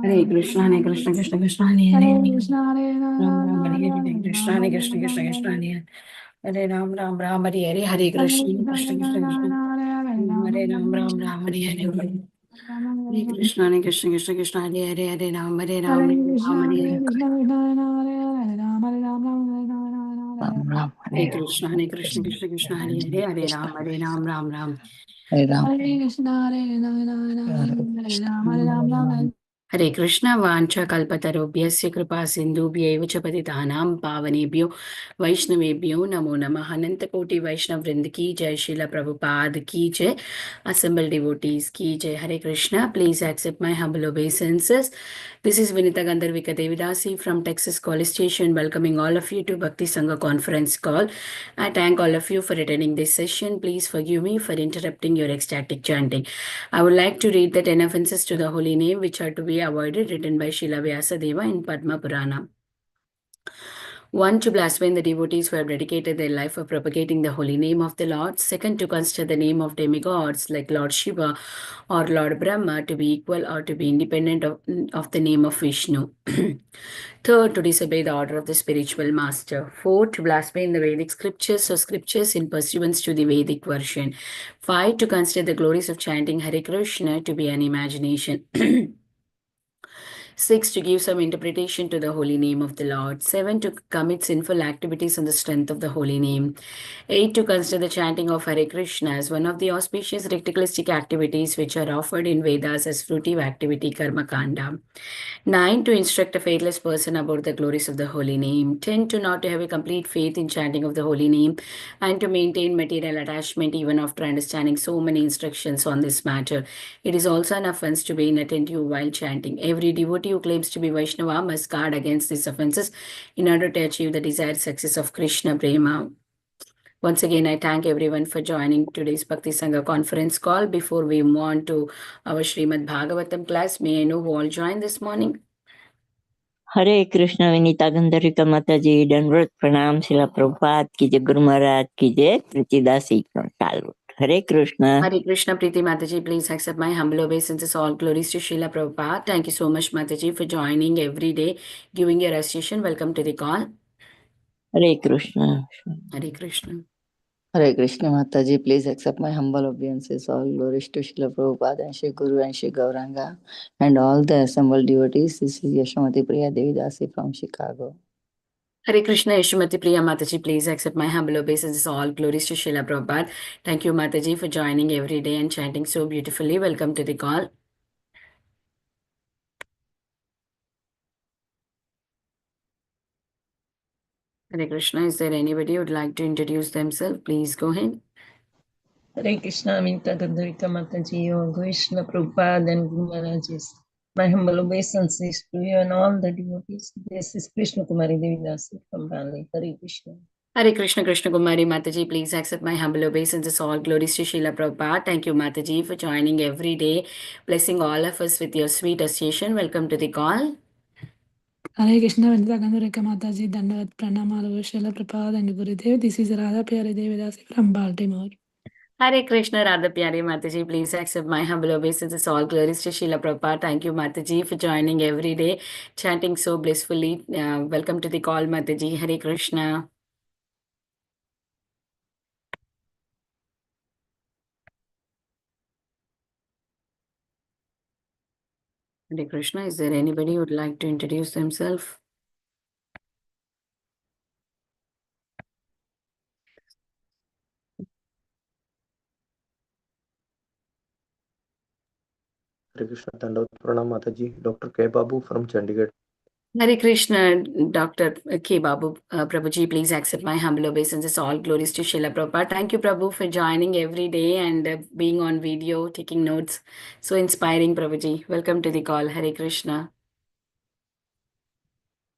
Hare Krishna, Hare Krishna, Krishna Krishna, Hare Hare, Ram Ram, Hare Hare, Krishna, Hare Krishna, Krishna Krishna, Hare Hare, Ram Ram, Ram Hare Hare, Hare Krishna, Krishna Krishna, Krishna Hare Ram, Ram Ram, Hare Hare, Hare Krishna, Hare Krishna, Krishna Krishna, Hare Hare, Hare Ram, Ram Hare Hare, Ram Ram, Hare Hare Ram, Krishna, Hare Krishna, Krishna Krishna, Hare Hare, Hare Ram, Ram Ram. Hare Ram, Hare Krishna, Hare Krishna. Hare Krishna, Vancha Kalpatarobhyasya Kripa Sindhubhya Eva Patitanam Pavanebhyo Vaishnavebhyo Namo Namah. Ananta Koti Vaishnav Vrind ki Jai, Srila Prabhupada ki Jai, assembled devotees ki Jai. Hare Krishna, please accept my humble obeisances. This is Vinita Gandharvika Devidasi from Texas College Station, welcoming all of you to Bhakti Sangha conference call. I thank all of you for attending this session. Please forgive me for interrupting your ecstatic chanting. I would like to read the 10 offenses to the holy name which are to be avoided, written by Srila Vyasadeva in Padma Purana. 1. To blaspheme the devotees who have dedicated their life for propagating the holy name of the Lord. 2. To consider the name of demigods like Lord Shiva or Lord Brahma to be equal or to be independent of the name of Vishnu. 3. To disobey the order of the spiritual master. 4. To blaspheme the Vedic scriptures or scriptures in pursuance to the Vedic version. 5. To consider the glories of chanting Hare Krishna to be an imagination. 6. To give some interpretation to the holy name of the Lord. 7. To commit sinful activities on the strength of the holy name. 8. To consider the chanting of Hare Krishna as one of the auspicious ritualistic activities which are offered in Vedas as fruitive activity Karma Kanda. 9. To instruct a faithless person about the glories of the holy name. 10. To not to have a complete faith in chanting of the holy name and to maintain material attachment even after understanding so many instructions on this matter. It is also an offense to be inattentive while chanting. Every devotee who claims to be Vaishnava must guard against these offenses in order to achieve the desired success of Krishna Prema. Once again, I thank everyone for joining today's Bhakti Sangha conference call. Before we move on to our Srimad Bhagavatam class, may I know who all joined this morning? हरे कृष्ण विनीता गंधर्विका माता जी दंडवत प्रणाम शिला प्रभुपाद की जय गुरु महाराज की जय प्रीतिदासी चालू हरे Krishna Hare Krishna, Preeti Mataji, please accept my humble obeisances. All glories to Srila Prabhupada. Thank you so much, Mataji, for joining every day, giving your association. Welcome to the call. Hare Krishna Hare Krishna. Hare Krishna Mataji, please accept my humble obeisances. All glories to Srila Prabhupada and Shri Guru and Shri Gauranga and all the assembled devotees. This is Yashamati Priya Devidasi from Chicago. Hare Krishna, Yashumati Priya Mataji, please accept my humble obeisances. All glories to Srila Prabhupada. Thank you, Mataji, for joining every day and chanting so beautifully. Welcome to the call. Hare Krishna, is there anybody who would like to introduce themselves? Please go ahead. Hare Krishna, Vinita Gandharvika Mataji, Yoga Krishna Prabhupada and Guru Maharajis. My humble obeisances to you and all the devotees. This is Krishna Kumari Devidasi from Bali. Hare Krishna. Hare Krishna, Krishna Kumari Mataji, please accept my humble obeisances. All glories to Srila Prabhupada. Thank you, Mataji, for joining every day, blessing all of us with your sweet association. Welcome to the call. Hare Krishna, Vandita Gandharika Mataji, Dandavat Pranamalu, Srila Prabhupada and Gurudev. This is Radha Pyari Devidasi from Baltimore. Hare Krishna, Radha Pyari Mataji, please accept my humble obeisances. All glories to Srila Prabhupada. Thank you, Mataji, for joining every day, chanting so blissfully. Welcome to the call, Mataji. Hare Krishna. Hare Krishna, is there anybody who would like to introduce themselves? Hare Krishna, Dandavat Pranam Mataji, Dr. K. Babu from Chandigarh. Hare Krishna, Dr. K. Babu. Prabhuji, please accept my humble obeisances. All glories to Srila Prabhupada. Thank you, Prabhu, for joining every day and being on video, taking notes. So inspiring, Prabhuji. Welcome to the call. Hare Krishna.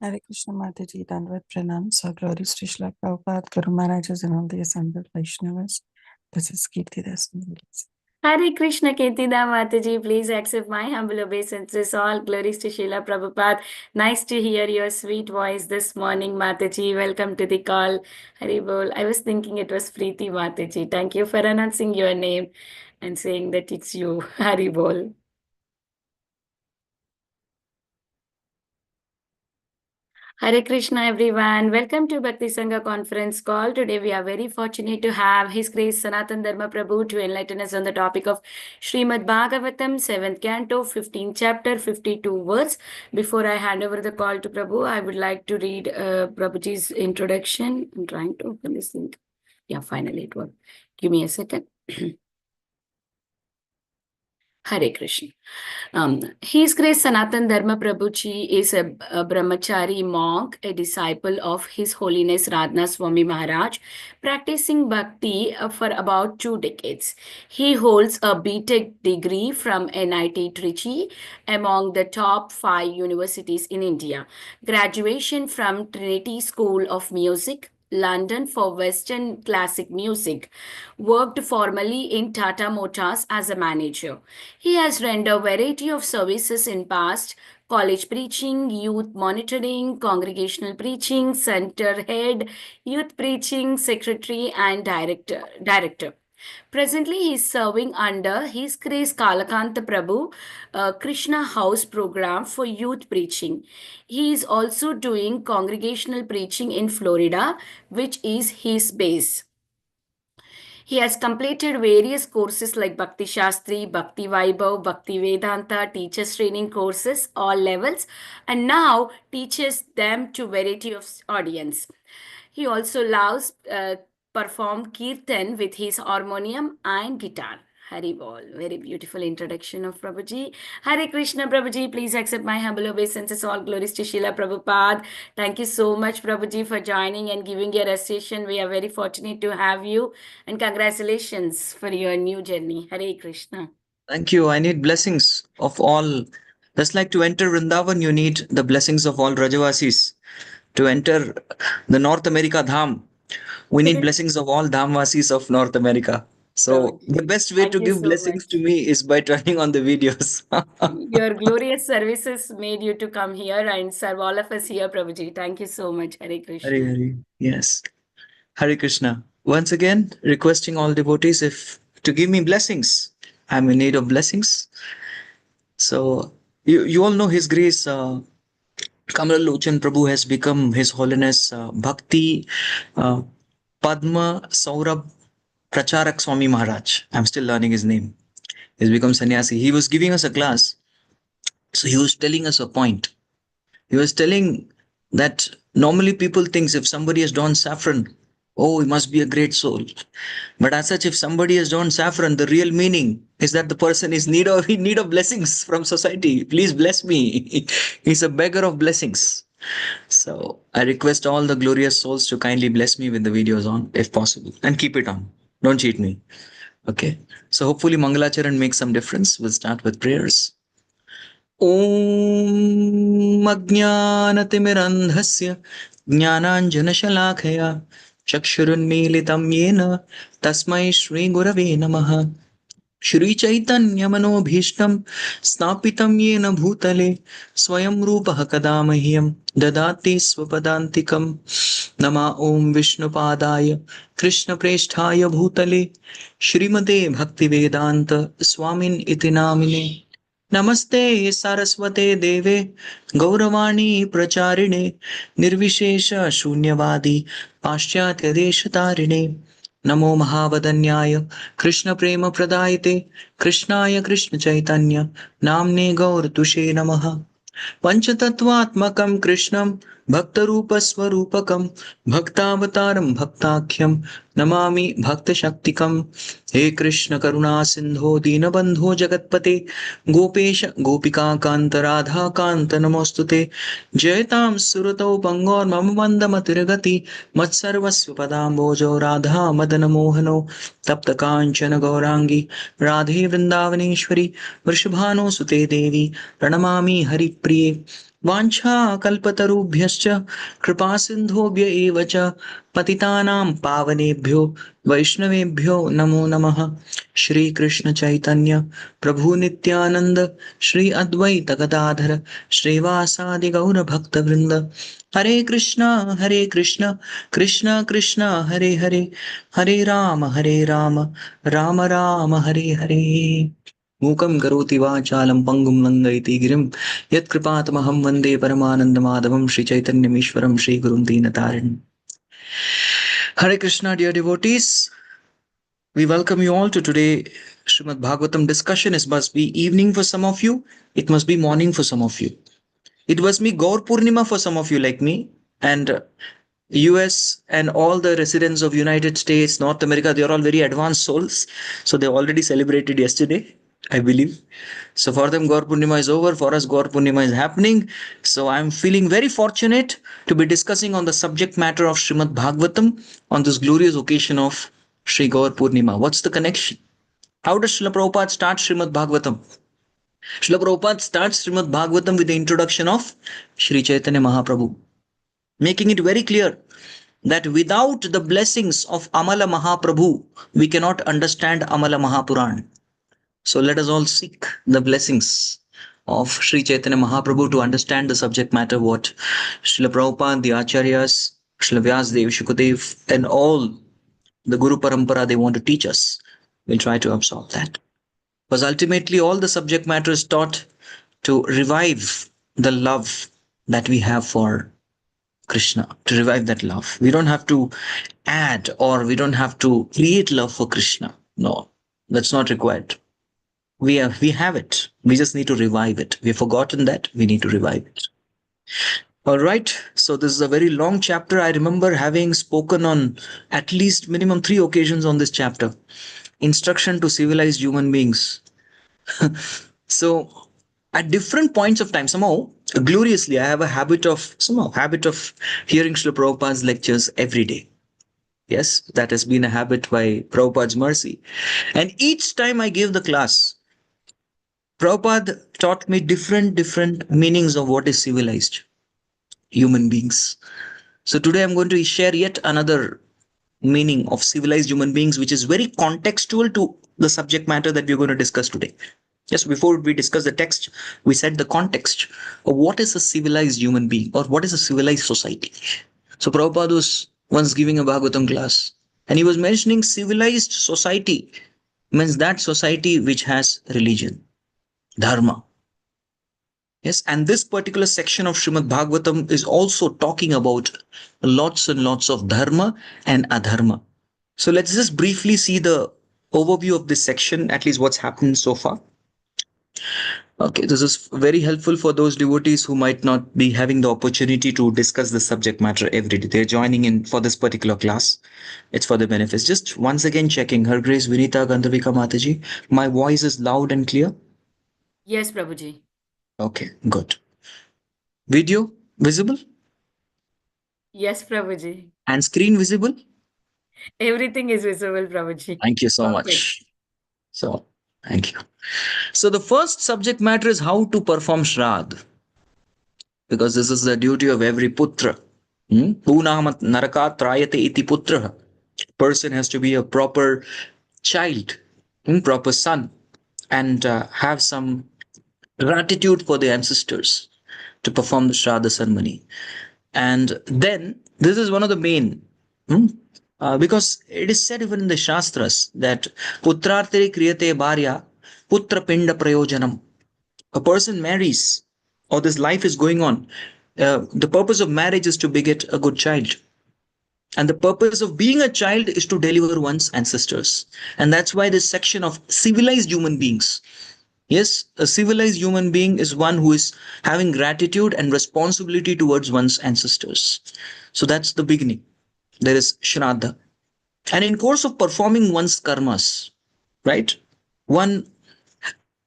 Hare Krishna Mataji, Dandavat Pranam. So glories to Srila Prabhupada, Guru Maharajis and all the assembled Vaishnavas. This is Kirti Das. Hare Krishna Ketida Mataji, please accept my humble obeisances. All glories to Srila Prabhupada. Nice to hear your sweet voice this morning, Mataji. Welcome to the call. Hari Bol. I was thinking it was Preeti Mataji. Thank you for announcing your name and saying that it's you. Hari Bol. Hare Krishna everyone. Welcome to Bhakti Sangha conference call. Today we are very fortunate to have His Grace Sanatana Dharma Prabhu to enlighten us on the topic of Srimad Bhagavatam, 7th canto, 15th chapter, 52 verse. Before I hand over the call to Prabhu, I would like to read Prabhuji's introduction. I'm trying to open this thing. Yeah, finally it worked. Give me a second. Hare Krishna. His Grace Sanatana Dharma Prabhuji is a brahmachari monk, a disciple of His Holiness Radha Swami Maharaj, practicing bhakti for about 2 decades. He holds a B.Tech degree from NIT Trichy, among the top 5 universities in India. Graduation from Trinity School of Music, London for Western classic music. Worked formally in Tata Motors as a manager. He has rendered a variety of services in past: college preaching, youth monitoring, congregational preaching, center head, youth preaching, secretary, and director. Presently, he is serving under His Grace Kalakanta Prabhu Krishna House program for youth preaching. He is also doing congregational preaching in Florida, which is his base. He has completed various courses like Bhakti Shastri, Bhakti Vaibhav, Bhakti Vedanta, teachers training courses, all levels, and now teaches them to variety of audience. He also loves perform kirtan with his harmonium and guitar. Hari Bol. Very beautiful introduction of Prabhuji. Hare Krishna Prabhuji. Please accept my humble obeisances. All glories to Srila Prabhupada. Thank you so much, Prabhuji, for joining and giving your association. We are very fortunate to have you. And congratulations for your new journey. Hare Krishna. Thank you. I need blessings of all. Just like to enter Vrindavan, you need the blessings of all Rajavasis. To enter the North America Dham, we need blessings of all Dhamvasis of North America. So Prabhuji, the best way thank to you give so blessings to much. me is by turning on the videos. Your glorious services made you to come here and serve all of us here, Prabhuji. Thank you so much. Hare Krishna. Hare Hare. Yes. Hare Krishna. Once again, requesting all devotees if to give me blessings. I'm in need of blessings. So you all know His Grace Kamal Lochan Prabhu has become His Holiness Bhakti Padma Saurabh Pracharak Swami Maharaj. I'm still learning his name. He's become sannyasi. He was giving us a class. So he was telling us a point. He was telling that normally people think if somebody has donned saffron, oh, he must be a great soul. But as such, if somebody has donned saffron, the real meaning is that the person is in need of blessings from society. Please bless me. He's a beggar of blessings. So I request all the glorious souls to kindly bless me with the videos on, if possible, and keep it on. Don't cheat me. Okay. So hopefully Mangalacharan makes some difference. We'll start with prayers. ॐ अज्ञानतिमिरन्धस्य ज्ञानाञ्जनशलाखया चक्षुरुन्मीलितं येन तस्मै श्रीगुरवे नमः श्रीचैतन्यमनोभीष्टं स्थापितं येन भूतले स्वयं रूपः कदा मह्यं ददाति स्वपदान्तिकं नमः ॐ विष्णुपादाय कृष्णप्रेष्ठाय भूतले श्रीमते भक्तिवेदान्त स्वामिन् इति नामिने नमस्ते सारस्वते देवे गौरवाणी प्रचारिणे निर्विशेष शून्यवादी पाश्चात्य देशतारिणे नमो महावदन्याय कृष्ण प्रेम प्रदायते कृष्णाय कृष्ण चैतन्य नाम्ने गौरतुषे नमः पंचतत्वात्मकं कृष्णं भक्तरूपस्वरूपकं भक्तावतारं भक्ताख्यं नमामि भक्तशक्तिकं हे कृष्ण करुणा सिंधो दीनबंधो जगत्पते गोपेश गोपिकाकान्त राधाकान्त नमोस्तुते जयतां सुरतौ पंगोर्मम मन्दमतिर्गति मत्सर्वस्व पदाम्बोजो राधा मदन मोहनो तप्त कांचन गौरांगी राधे वृंदावनेश्वरी वृषभानुसुते देवी प्रणमामि हरिप्रिये वाञ्छाकल्पतरुभ्यश्च कृपासिन्धुभ्य एव च पतितानां पावनेभ्यो वैष्णवेभ्यो नमो नमः Shri Krishna Chaitanya Prabhu Nityananda Shri Advaita Gadadhara Srivasadi Gaura Bhakta Vrinda Hare Krishna Krishna Krishna Hare Hare Hare Rama Rama Rama Hare Hare Mukam karoti vachalam pangum langaiti girim yat kripatamaham vande paramanandamadavam Shri Chaitanya Mishwaram Shri Gurun Dinatarin. Hare Krishna, dear devotees. We welcome you all to today Srimad Bhagavatam discussion. It must be evening for some of you. It must be morning for some of you. It must be Gaur Purnima for some of you like me. And US and all the residents of United States, North America, they are all very advanced souls. So they already celebrated yesterday, I believe. So for them, Gaur Purnima is over. For us, Gaur Purnima is happening. So I'm feeling very fortunate to be discussing on the subject matter of Srimad Bhagavatam on this glorious occasion of Sri Gaur Purnima. What's the connection? How does Srila Prabhupada start Srimad Bhagavatam? Srila Prabhupada starts Srimad Bhagavatam with the introduction of Sri Chaitanya Mahaprabhu, making it very clear that without the blessings of Amala Mahaprabhu, we cannot understand Amala Mahapuran. So let us all seek the blessings of Sri Chaitanya Mahaprabhu to understand the subject matter, what Srila Prabhupada, the Acharyas, Srila Vyasdev, Shukadev, and all the Guru Parampara they want to teach us. We'll try to absorb that. Because ultimately all the subject matter is taught to revive the love that we have for Krishna, to revive that love. We don't have to add or we don't have to create love for Krishna. No, that's not required. We have it. We just need to revive it. We've forgotten that. We need to revive it. All right. So this is a very long chapter. I remember having spoken on at least minimum 3 occasions on this chapter. Instruction to civilized human beings. So at different points of time, somehow gloriously, I have a habit of hearing Srila Prabhupada's lectures every day. Yes, that has been a habit by Prabhupada's mercy. And each time I gave the class, Prabhupada taught me different meanings of what is civilized human beings. So today I'm going to share yet another meaning of civilized human beings, which is very contextual to the subject matter that we're going to discuss today. Yes, before we discuss the text, we set the context of what is a civilized human being or what is a civilized society. So Prabhupada was once giving a Bhagavatam class and he was mentioning civilized society means that society which has religion, Dharma. Yes, and this particular section of Srimad Bhagavatam is also talking about lots and lots of Dharma and Adharma. So let's just briefly see the overview of this section, at least what's happened so far. Okay, this is very helpful for those devotees who might not be having the opportunity to discuss the subject matter every day. They're joining in for this particular class. It's for the benefits. Just once again checking. Her Grace Vinita Gandharvika Mataji, my voice is loud and clear? Yes, Prabhuji. Okay, good. Video visible? Yes, Prabhuji. And screen visible? Everything is visible, Prabhuji. Thank you so much. So, thank you. So the first subject matter is how to perform Sraddha. Because this is the duty of every putra. Punamat narakat trayate iti putra. Person has to be a proper child, proper son, and have some gratitude for the ancestors to perform the Shraddha ceremony. And then this is one of the main, because it is said even in the Shastras that putrarte kriyate bharya putra pinda prayojanam. A person marries or this life is going on. The purpose of marriage is to beget a good child. And the purpose of being a child is to deliver one's ancestors. And that's why this section of civilized human beings. Yes, a civilized human being is one who is having gratitude and responsibility towards one's ancestors. So that's the beginning. There is Shraddha. And in course of performing one's karmas, right, one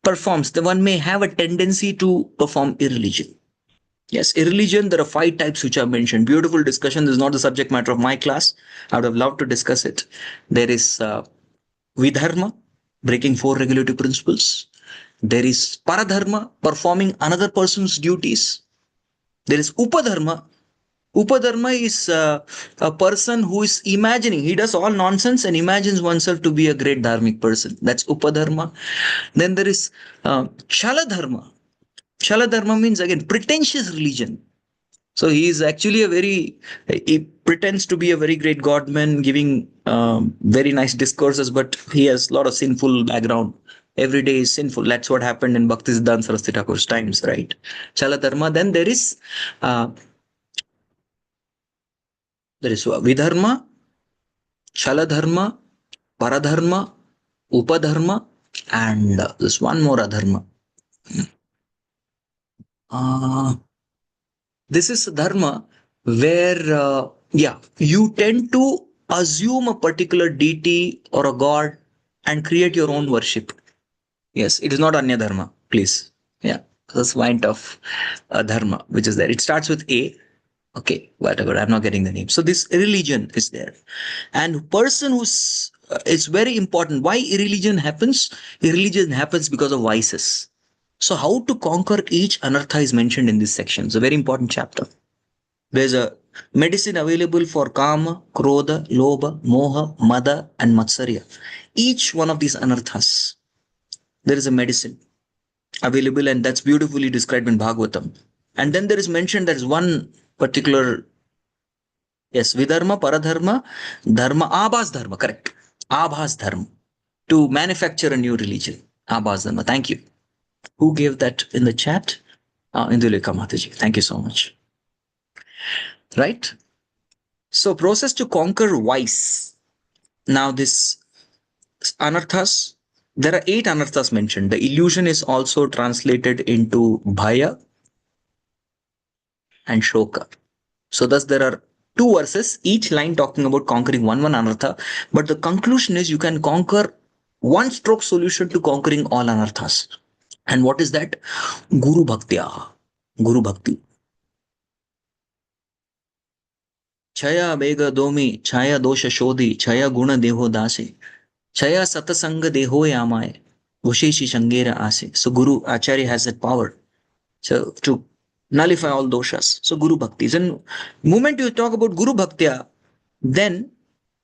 may have a tendency to perform irreligion. Yes, irreligion, there are 5 types which are mentioned. Beautiful discussion. This is not the subject matter of my class. I would have loved to discuss it. There is Vidharma, breaking 4 regulative principles. There is Paradharma, performing another person's duties. There is Upadharma. Upadharma is a person who is imagining, he does all nonsense and imagines oneself to be a great dharmic person. That's Upadharma. Then there is Chaladharma. Chaladharma means again pretentious religion. So he is actually he pretends to be a very great godman, giving very nice discourses, but he has a lot of sinful background. Every day is sinful. That's what happened in Bhaktisiddhanta Saraswati Thakur's times, right? Chaladharma. Then there is Vidharma, Chaladharma, Paradharma, Upadharma, and there's one more adharma. This is dharma where, you tend to assume a particular deity or a god and create your own worship. Yes, it is not Anya Dharma, please. Yeah, that's point of dharma, which is there. It starts with A. Okay, whatever, I'm not getting the name. So this irreligion is there. And person who's, it's very important. Why irreligion happens? Irreligion happens because of vices. So how to conquer each anartha is mentioned in this section. It's a very important chapter. There's a medicine available for kama, krodha, lobha, moha, mada, and matsarya. Each one of these anarthas, there is a medicine available, and that's beautifully described in Bhagavatam. And then there is mentioned there is one particular, yes, Vidharma, Paradharma, Dharma, Abhas Dharma, correct. Abhas Dharma, to manufacture a new religion. Abhas Dharma, thank you. Who gave that in the chat? Indulika Mataji, thank you so much. Right? So process to conquer vice. Now this anarthas, there are 8 anarthas mentioned. The illusion is also translated into bhaya and shoka. So thus there are 2 verses, each line talking about conquering one anartha. But the conclusion is you can conquer one stroke solution to conquering all anarthas. And what is that? Guru Bhaktya. Guru Bhakti. Chaya Bega Domi, Chaya Dosha Shodhi, Chaya Guna Deho Dase, Chaya Satasanga Deho Yamaye, Vusheshi Shangera Ase. So Guru Acharya has that power. So to nullify all doshas. So Guru Bhakti. And moment you talk about Guru Bhaktya, then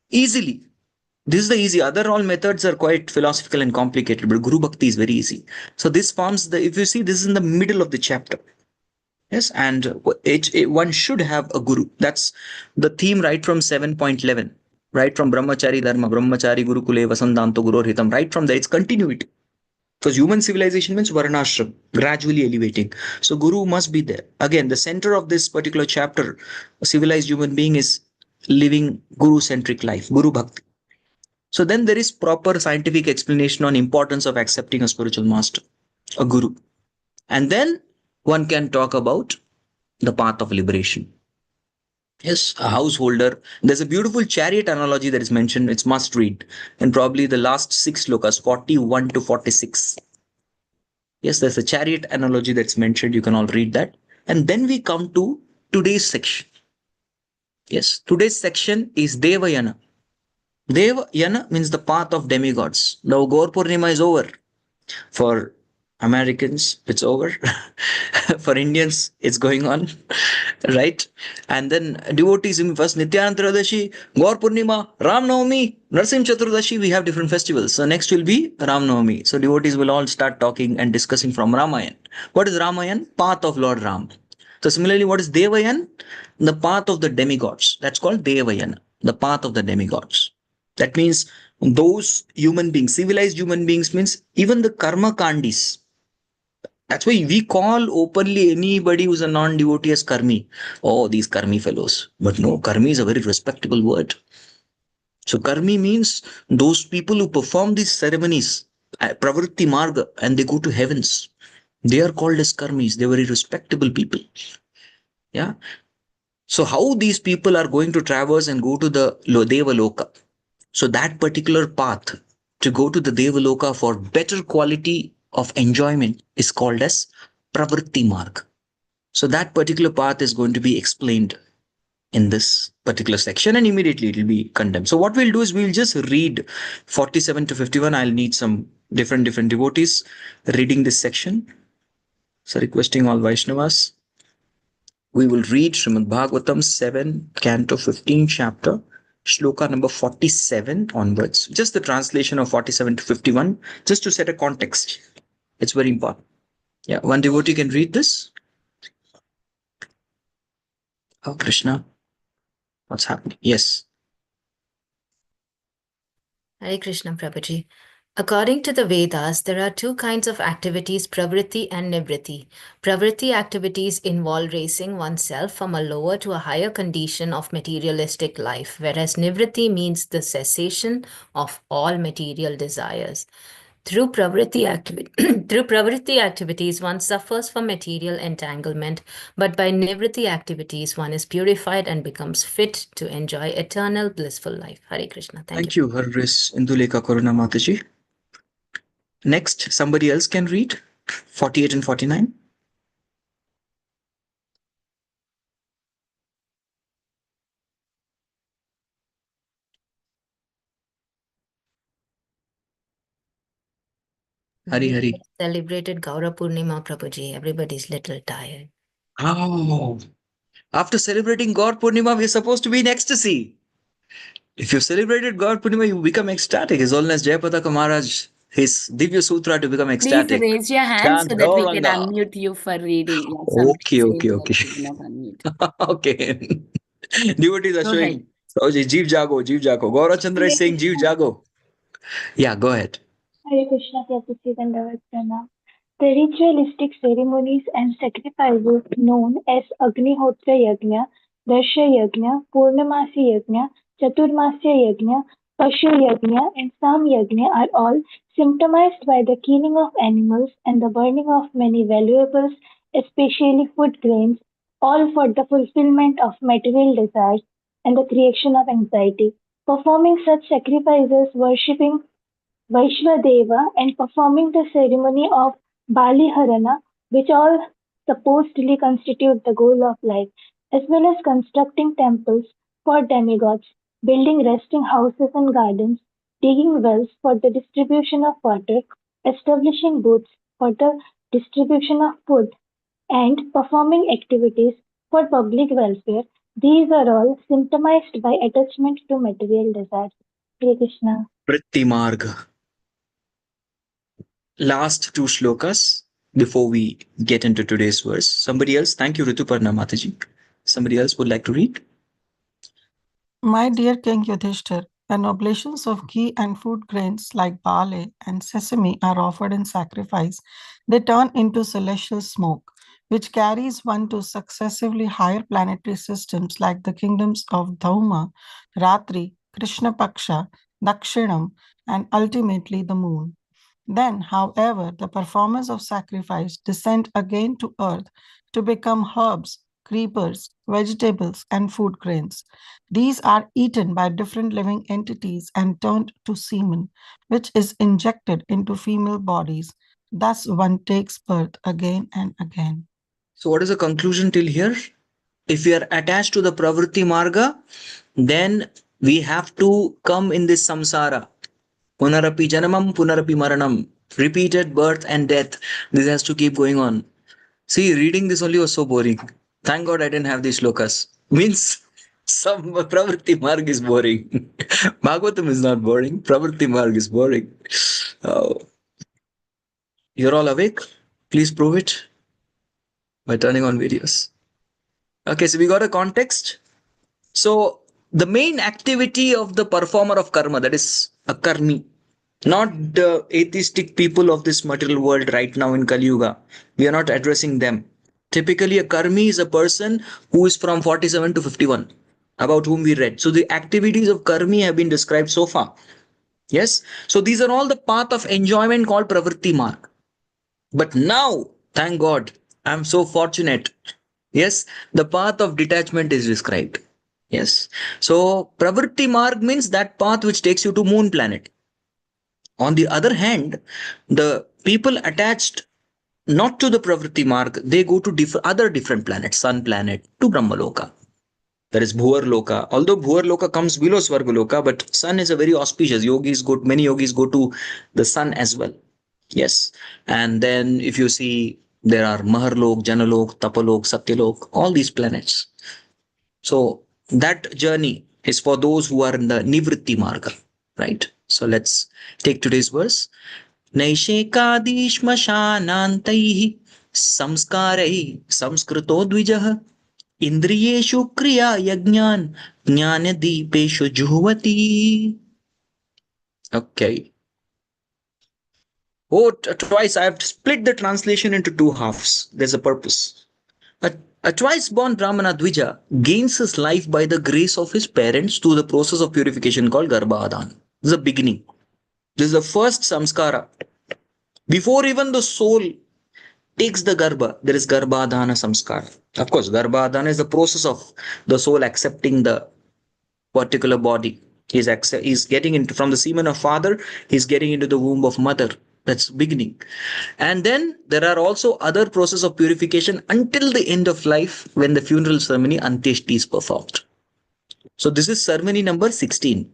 easily, this is the easy. Other all methods are quite philosophical and complicated, but Guru Bhakti is very easy. So this forms the, if you see, this is in the middle of the chapter. Yes, and one should have a guru. That's the theme right from 7.11, right from Brahmachari Dharma, Brahmachari Gurukule Vasandanto Guru Hitam, right from there, it's continuity. Because human civilization means Varnashram, gradually elevating. So Guru must be there. Again, the center of this particular chapter, a civilized human being is living Guru-centric life, Guru Bhakti. So then there is proper scientific explanation on importance of accepting a spiritual master, a Guru. And then one can talk about the path of liberation. Yes, a householder. There's a beautiful chariot analogy that is mentioned. It's must read. And probably the last 6 slokas, 41 to 46. Yes, there's a chariot analogy that's mentioned. You can all read that. And then we come to today's section. Yes, today's section is Deva-yana. Deva-yana means the path of demigods. Now Gaur Purnima is over. For Americans, it's over. For Indians, it's going on, right? And then devotees, first Nityananda Trayodasi, Gaur Purnima, Ram Navami, Narsim Chaturdashi, we have different festivals. So next will be Ram Navami. So devotees will all start talking and discussing from Ramayan. What is Ramayan? Path of Lord Ram. So similarly, what is Devayan? The path of the demigods. That's called Devayana, the path of the demigods. That means those human beings, civilized human beings means even the karma kandis. That's why we call openly anybody who's a non-devotee as karmi. Oh, these karmi fellows. But no, karmi is a very respectable word. So karmi means those people who perform these ceremonies, pravritti marga, and they go to heavens. They are called as karmis. They're very respectable people. Yeah. So how these people are going to traverse and go to the Deva-loka. So that particular path to go to the Deva-loka for better quality of enjoyment is called as pravritti marg. So that particular path is going to be explained in this particular section, and immediately it will be condemned. So what we'll do is we'll just read 47 to 51. I'll need some different devotees reading this section. So requesting all Vaishnavas, We will read Srimad Bhagavatam 7, Canto 15, chapter, Shloka number 47 onwards. Just the translation of 47 to 51, just to set a context. It's very important. Yeah, one devotee can read this. Oh, Krishna. What's happening? Yes. Hare Krishna, Prabhuji. According to the Vedas, there are two kinds of activities, pravritti and nivritti. Pravritti activities involve raising oneself from a lower to a higher condition of materialistic life, whereas nivritti means the cessation of all material desires. Through pravritti activities, one suffers from material entanglement, but by nivritti activities, one is purified and becomes fit to enjoy eternal blissful life. Hare Krishna. Thank you, Harris Induleka Koruna Mataji. Next, somebody else can read 48 and 49. Hari We Hari. celebrated Gaura Purnima, Prabhuji. Everybody's little tired. Oh, after celebrating God Purnima, we're supposed to be in ecstasy. If you've celebrated God Purnima, you become ecstatic. His Holiness Jayapataka Maharaj, his Divya Sutra to become Please ecstatic. raise your hand so that we can Chandoranga. unmute you for reading. Yeah, somebody Okay, says okay, that okay. you cannot unmute. Okay. Devotees are Go showing. ahead. Oh, Jeev Jago, Jeev Jago. Gaura Chandra is saying Jeev Jago. Yeah, go ahead. Hare Krishna, Prabhuji, and Deva-yana. The ritualistic ceremonies and sacrifices known as Agnihotra Yajna, Darsha Yajna, Purnamasi Yajna, Chaturmasya Yajna, Pashu Yajna, and Sam Yajna are all symptomized by the killing of animals and the burning of many valuables, especially food grains, all for the fulfillment of material desires and the creation of anxiety. Performing such sacrifices, worshipping Vaishvadeva and performing the ceremony of Baliharana, which all supposedly constitute the goal of life, as well as constructing temples for demigods, building resting houses and gardens, digging wells for the distribution of water, establishing booths for the distribution of food, and performing activities for public welfare. These are all symptomized by attachment to material desires. Hare Krishna. Vritti Marga. Last two shlokas before we get into today's verse. Somebody else? Thank you, Rituparna Mataji. Somebody else would like to read? My dear King Yudhishthir, when oblations of ghee and food grains like barley and sesame are offered in sacrifice, they turn into celestial smoke, which carries one to successively higher planetary systems like the kingdoms of Dhauma, Ratri, Krishna Paksha, Dakshinam, and ultimately the moon. Then, however, the performers of sacrifice descend again to earth to become herbs, creepers, vegetables, and food grains. These are eaten by different living entities and turned to semen, which is injected into female bodies. Thus, one takes birth again and again. So, what is the conclusion till here? If we are attached to the Pravritti Marga, then we have to come in this samsara. Punarapi janamam, punarapi maranam. Repeated birth and death. This has to keep going on. See, reading this only was so boring. Thank God I didn't have these shlokas. Means some Pravritti Marg is boring. Bhagavatam is not boring. Pravritti Marg is boring. Oh. You're all awake? Please prove it by turning on videos. Okay, so we got a context. So the main activity of the performer of karma, that is a karmi, not the atheistic people of this material world right now in Kali Yuga. We are not addressing them. Typically, a karmi is a person who is from 47 to 51, about whom we read. So the activities of karmi have been described so far. Yes. So these are all the path of enjoyment called pravritti marg. But now, thank God, I'm so fortunate. Yes, the path of detachment is described. Yes. So pravritti marg means that path which takes you to moon planet. On the other hand, the people attached not to the pravritti marg, they go to other different planets, sun planet, to Brahmaloka. That is Bhuvarloka. Although Bhuvarloka comes below Svargaloka, but sun is a very auspicious. Many yogis go to the sun as well. Yes. And then if you see There are Maharlok, Janalok, Tapalok, Satyalok, all these planets. So that journey is for those who are in the Nivritti Marga, right? So let's take today's verse. Naishekadishmashanantaihi samskarai samskrito dvijah indriyeshu kriya yajnan jnanadipeshu juhvati. Okay. Oh, twice I have split the translation into two halves. There's a purpose. A twice-born Brahmana Dvija gains his life by the grace of his parents through the process of purification called Garbadhana. This is the beginning. This is the first samskara. Before even the soul takes the Garbha, there is Garbadhana samskara. Of course, Garbadhana is the process of the soul accepting the particular body. He's getting into, from the semen of father, he's getting into the womb of mother. That's beginning. And then there are also other process of purification until the end of life when the funeral ceremony Antyeshti is performed. So this is ceremony number 16.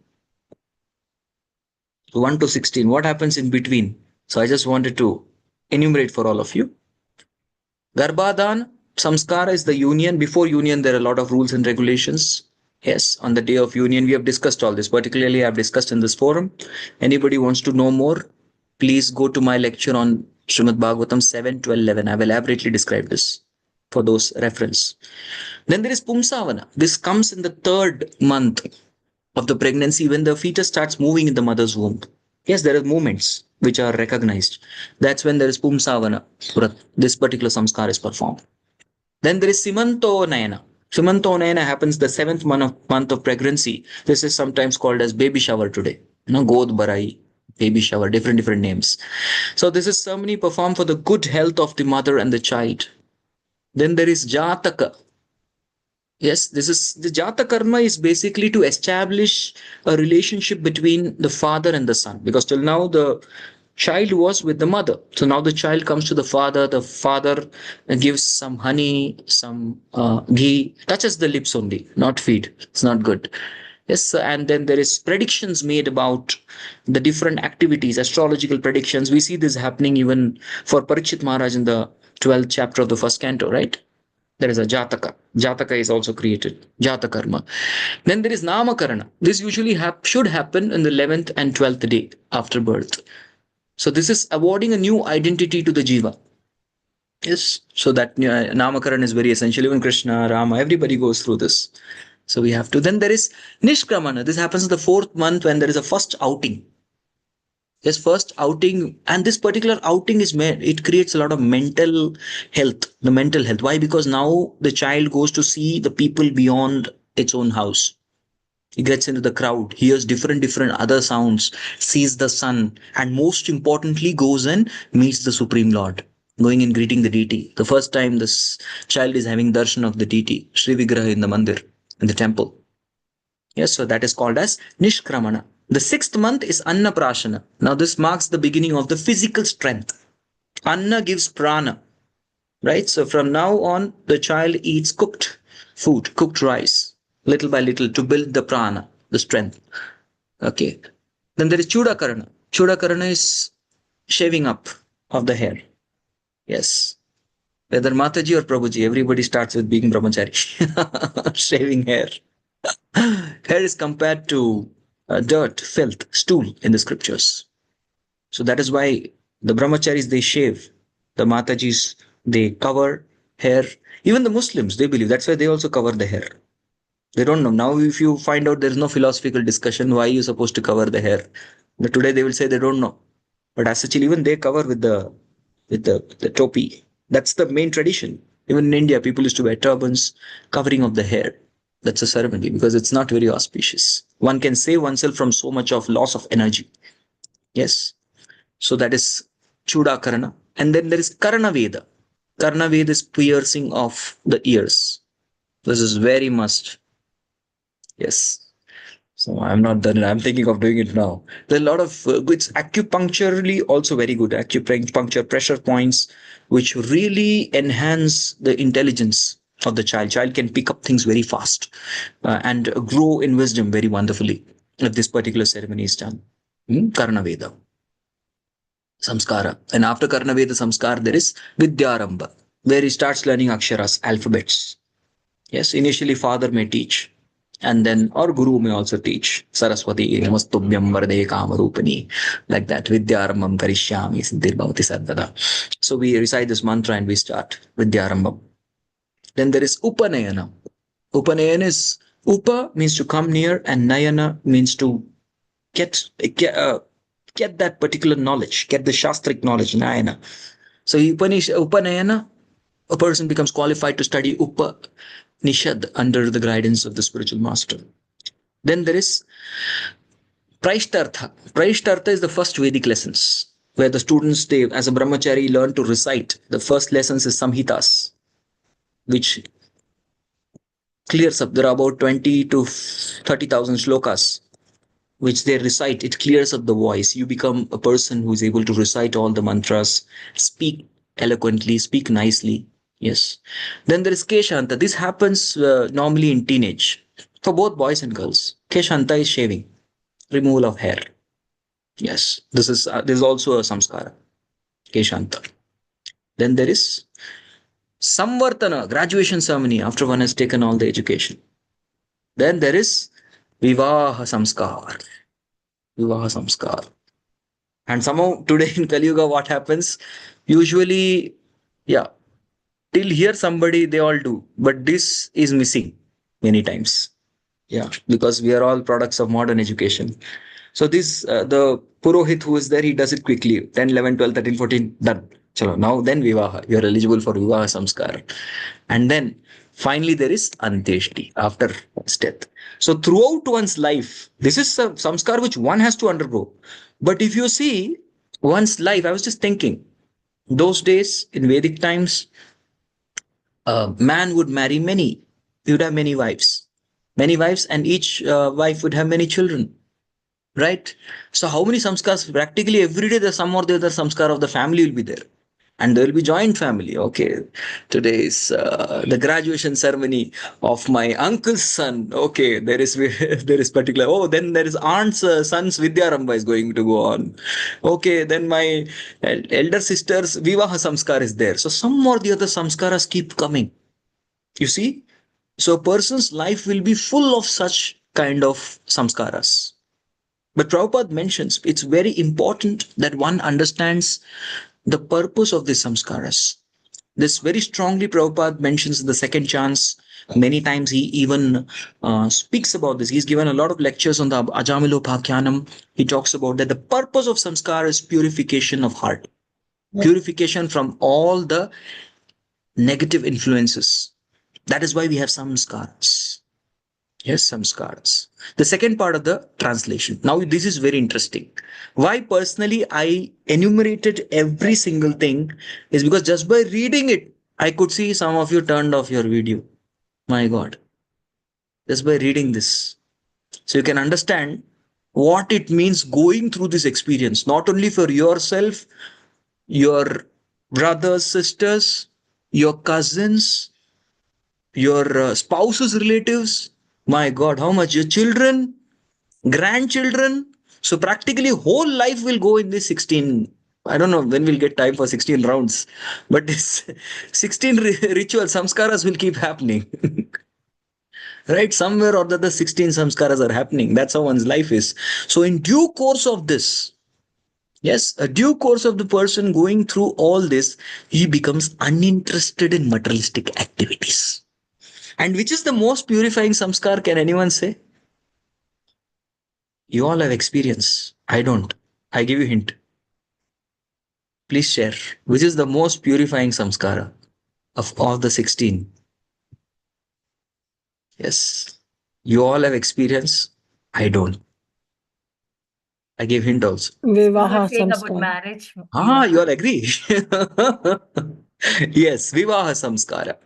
1 to 16. What happens in between? So I just wanted to enumerate for all of you. Garbadhan, samskara is the union. Before union, there are a lot of rules and regulations. Yes, on the day of union, we have discussed all this. Particularly, I have discussed in this forum. Anybody wants to know more, please go to my lecture on Srimad Bhagavatam 7, 12, 11. I have elaborately described this for those reference. Then there is Pumsavana. This comes in the 3rd month of the pregnancy when the fetus starts moving in the mother's womb. Yes, there are movements which are recognized. That's when there is Pumsavana. This particular samskara is performed. Then there is Simantonnayana. Simantonnayana happens the 7th month of pregnancy. This is sometimes called as baby shower today. God Barai, baby shower, different names. So this is ceremony performed for the good health of the mother and the child. Then there is Jataka. Yes, this is the Jatakarma is basically to establish a relationship between the father and the son, because till now the child was with the mother. So now the child comes to the father gives some honey, some ghee, touches the lips only, not feed. It's not good. Yes, and then there is predictions made about the different activities, astrological predictions. We see this happening even for Parikshit Maharaj in the 12th chapter of the 1st canto, right? There is a Jataka. Jataka is also created. Jatakarma. Then there is Namakarana. This usually should happen in the 11th and 12th day after birth. So this is awarding a new identity to the Jiva. Yes. So that Namakarana is very essential. Even Krishna, Rama, everybody goes through this. So we have to. Then there is Nishkramana. This happens in the 4th month when there is a first outing. Yes, first outing, and this particular outing is made, it creates a lot of mental health, the mental health. Why? Because now the child goes to see the people beyond its own house. He gets into the crowd, hears different other sounds, sees the sun, and most importantly goes and meets the Supreme Lord, going and greeting the deity. The first time this child is having darshan of the deity, Sri Vigraha in the mandir, in the temple. Yes, so that is called as Nishkramana. The 6th month is Anna Prashana. Now this marks the beginning of the physical strength. Anna gives prana, right? So from now on, the child eats cooked food, cooked rice, little by little to build the prana, the strength. Okay. Then there is Chudakarana. Chudakarana is shaving up of the hair. Yes. Whether Mataji or Prabhuji, everybody starts with being brahmachari. Shaving hair. Hair is compared to dirt, filth, stool in the scriptures. So that is why the brahmacharis, they shave. The Matajis, they cover hair. Even the Muslims, they believe. That's why they also cover the hair. They don't know. Now, if you find out there is no philosophical discussion, why you're supposed to cover the hair? But today they will say they don't know. But as such, even they cover with the topi. That's the main tradition. Even in India, people used to wear turbans, covering of the hair. That's a ceremony because it's not very auspicious. One can save oneself from so much of loss of energy. Yes. So that is Chudakarana. And then there is Karana Veda. Karana Veda is piercing of the ears. This is very must. Yes. So I'm not done. I'm thinking of doing it now. There are a lot of it's acupuncturally also very good. Acupuncture pressure points, which really enhance the intelligence of the child. Child can pick up things very fast and grow in wisdom very wonderfully if this particular ceremony is done. Karana Veda. samskara. And after Karnaveda samskar, there is Vidyarambha, where he starts learning aksharas, alphabets. Yes, initially father may teach, and then, or guru may also teach. Saraswati, Namastubhyam Varde Kamarupani, like that. Vidyarambham Karishyami Siddhir Bhavati Sarvada. So we recite this mantra and we start Vidyarambham. Then there is Upanayana. Upanayana is, Upa means to come near, and Nayana means to get that particular knowledge, get the shastric knowledge, Nayana. So Upanayana, a person becomes qualified to study Upanishad under the guidance of the spiritual master. Then there is Praishtartha. Praishtartha is the first Vedic lessons, where the students, they, as a brahmachari, learn to recite. The first lessons is Samhitas, which clears up. There are about 20 to 30,000 shlokas which they recite. It clears up the voice. You become a person who is able to recite all the mantras, speak eloquently, speak nicely. Yes. Then there is Keshanta. This happens normally in teenage for both boys and girls. Keshanta is shaving, removal of hair. Yes. This is also a samskara. Keshanta. Then there is Samvartana, graduation ceremony, after one has taken all the education. Then there is Vivaha Samskar. Vivaha Samskar. And somehow today in Kali Yuga, what happens? Usually, till here somebody, they all do. But this is missing many times. Yeah, because we are all products of modern education. So this, the Purohit who is there, he does it quickly. 10, 11, 12, 13, 14, done. Chalo, now then Vivaha. You are eligible for Vivaha Samskar. And then finally there is Anteshti, after one's death. So throughout one's life, this is a samskar which one has to undergo. But if you see one's life, I was just thinking, those days in Vedic times, a man would marry many. He would have many wives, and each wife would have many children. Right? So how many samskars? Practically every day there's some or the other samskar of the family will be there. And there will be joint family. Okay, today is the graduation ceremony of my uncle's son. Okay, there is particular. Oh, then there is aunt's son's Vidyarambha is going to go on. Okay, then my elder sister's Vivaha Samskar is there. So some or the other samskaras keep coming. You see? So a person's life will be full of such kind of samskaras. But Prabhupada mentions it's very important that one understands the purpose of these samskaras. This very strongly Prabhupada mentions in the second chants. Many times he even speaks about this. He's given a lot of lectures on the Ajamilopakhyanam. He talks about that the purpose of samskara is purification of heart. Purification from all the negative influences. That is why we have samskaras. Yes, samskaras. The second part of the translation. Now, this is very interesting. Why personally I enumerated every single thing is because just by reading it, I could see some of you turned off your video. My God. Just by reading this. So you can understand what it means going through this experience, not only for yourself, your brothers, sisters, your cousins, your spouses, relatives. My God, how much? Your children, grandchildren. So practically whole life will go in this 16. I don't know when we'll get time for 16 rounds, but this 16 rituals, samskaras will keep happening. Right? Somewhere or the other 16 samskaras are happening. That's how one's life is. So in due course of this, yes, a due course of the person going through all this, he becomes uninterested in materialistic activities. And which is the most purifying samskar, can anyone say? You all have experience. I don't. I give you a hint. Please share. Which is the most purifying samskara of all the 16? Yes. You all have experience. I don't. I gave hint also. Vivaha saying about samskara. marriage. You all agree? Yes, Vivaha Samskara.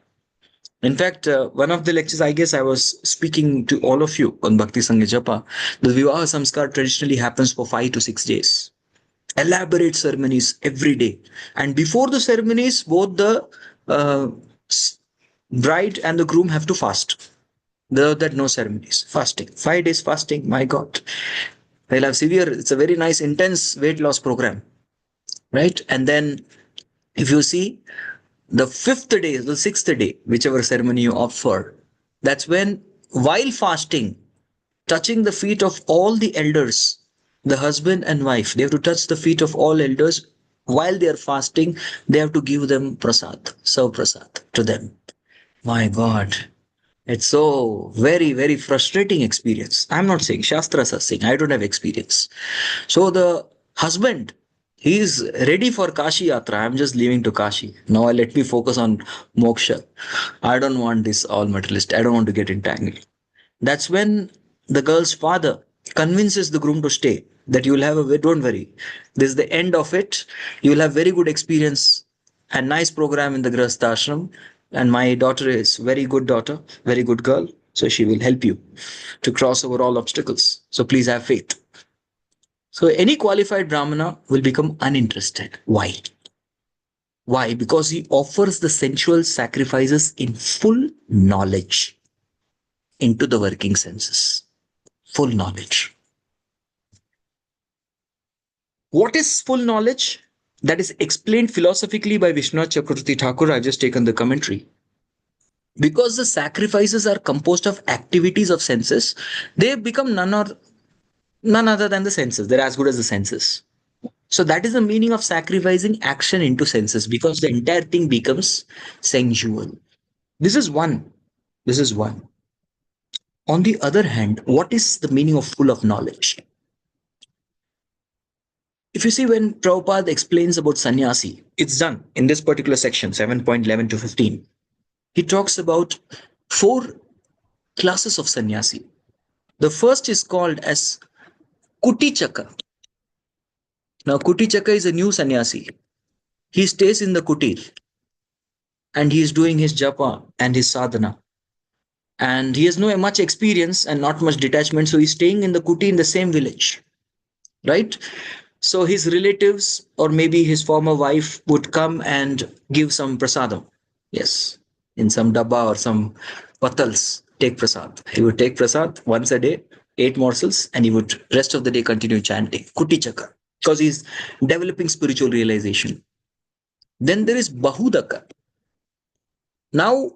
In fact, one of the lectures, I guess I was speaking to all of you on Bhakti Sangha Japa. The Vivaha Samskar traditionally happens for 5 to 6 days. Elaborate ceremonies every day. And before the ceremonies, both the bride and the groom have to fast. Without that, no ceremonies. Fasting. 5 days fasting, my God. They'll have severe, it's a very nice, intense weight loss program. right? And then if you see the 5th day, the 6th day, whichever ceremony you opt for, that's when, while fasting, touching the feet of all the elders, the husband and wife, they have to touch the feet of all elders while they are fasting. They have to give them prasad, serve prasad to them. My God, it's so very, very frustrating experience. I'm not saying, Shastras are saying, I don't have experience. So the husband, he is ready for Kashi Yatra. I'm just leaving to Kashi. Now let me focus on moksha. I don't want this all materialist. I don't want to get entangled. That's when the girl's father convinces the groom to stay. That you will have a, don't worry, this is the end of it. You will have very good experience and nice program in the Grihastha ashram. And my daughter is very good daughter, very good girl. So she will help you to cross over all obstacles. So please have faith. So any qualified Brahmana will become uninterested. Why? Why? Because he offers the sensual sacrifices in full knowledge into the working senses. Full knowledge. What is full knowledge? That is explained philosophically by Vishwanath Chakravarti Thakur. I've just taken the commentary. Because the sacrifices are composed of activities of senses, they become none other than the senses. They're as good as the senses. So that is the meaning of sacrificing action into senses, because the entire thing becomes sensual. This is one. This is one. On the other hand, what is the meaning of full of knowledge? If you see, when Prabhupada explains about sannyasi, it's done in this particular section, 7.11 to 15. He talks about 4 classes of sannyasi. The first is called as Kutichaka. Now, Kutichaka is a new sannyasi. He stays in the kutir and he is doing his japa and his sadhana. And he has no much experience and not much detachment, so he's staying in the kuti in the same village, right? So his relatives or maybe his former wife would come and give some prasadam. Yes, in some dabba or some patals, take prasad. He would take prasad once a day, 8 morsels, and he would rest of the day continue chanting Kuti Chaka, because he's developing spiritual realization. Then there is Bahudaka. Now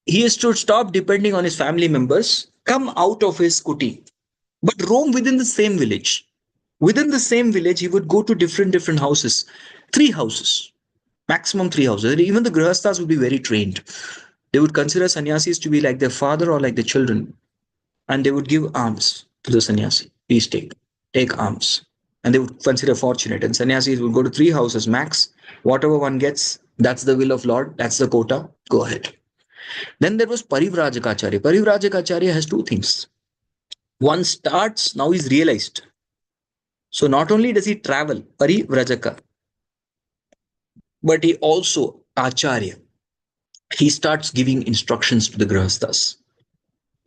he is to stop depending on his family members, come out of his kuti, but roam within the same village. Within the same village, he would go to different houses, 3 houses, maximum 3 houses. Even the grihasthas would be very trained. They would consider sannyasis to be like their father or like their children. And they would give alms to the sannyasi. Please take alms. And they would consider fortunate. And sannyasis would go to 3 houses max. Whatever one gets, that's the will of Lord. That's the quota. Go ahead. Then there was Parivrajagacharya. Parivrajagacharya has 2 things. One starts, now he's realized. So not only does he travel, Parivrajaka, but he also, Acharya. He starts giving instructions to the grihasthas.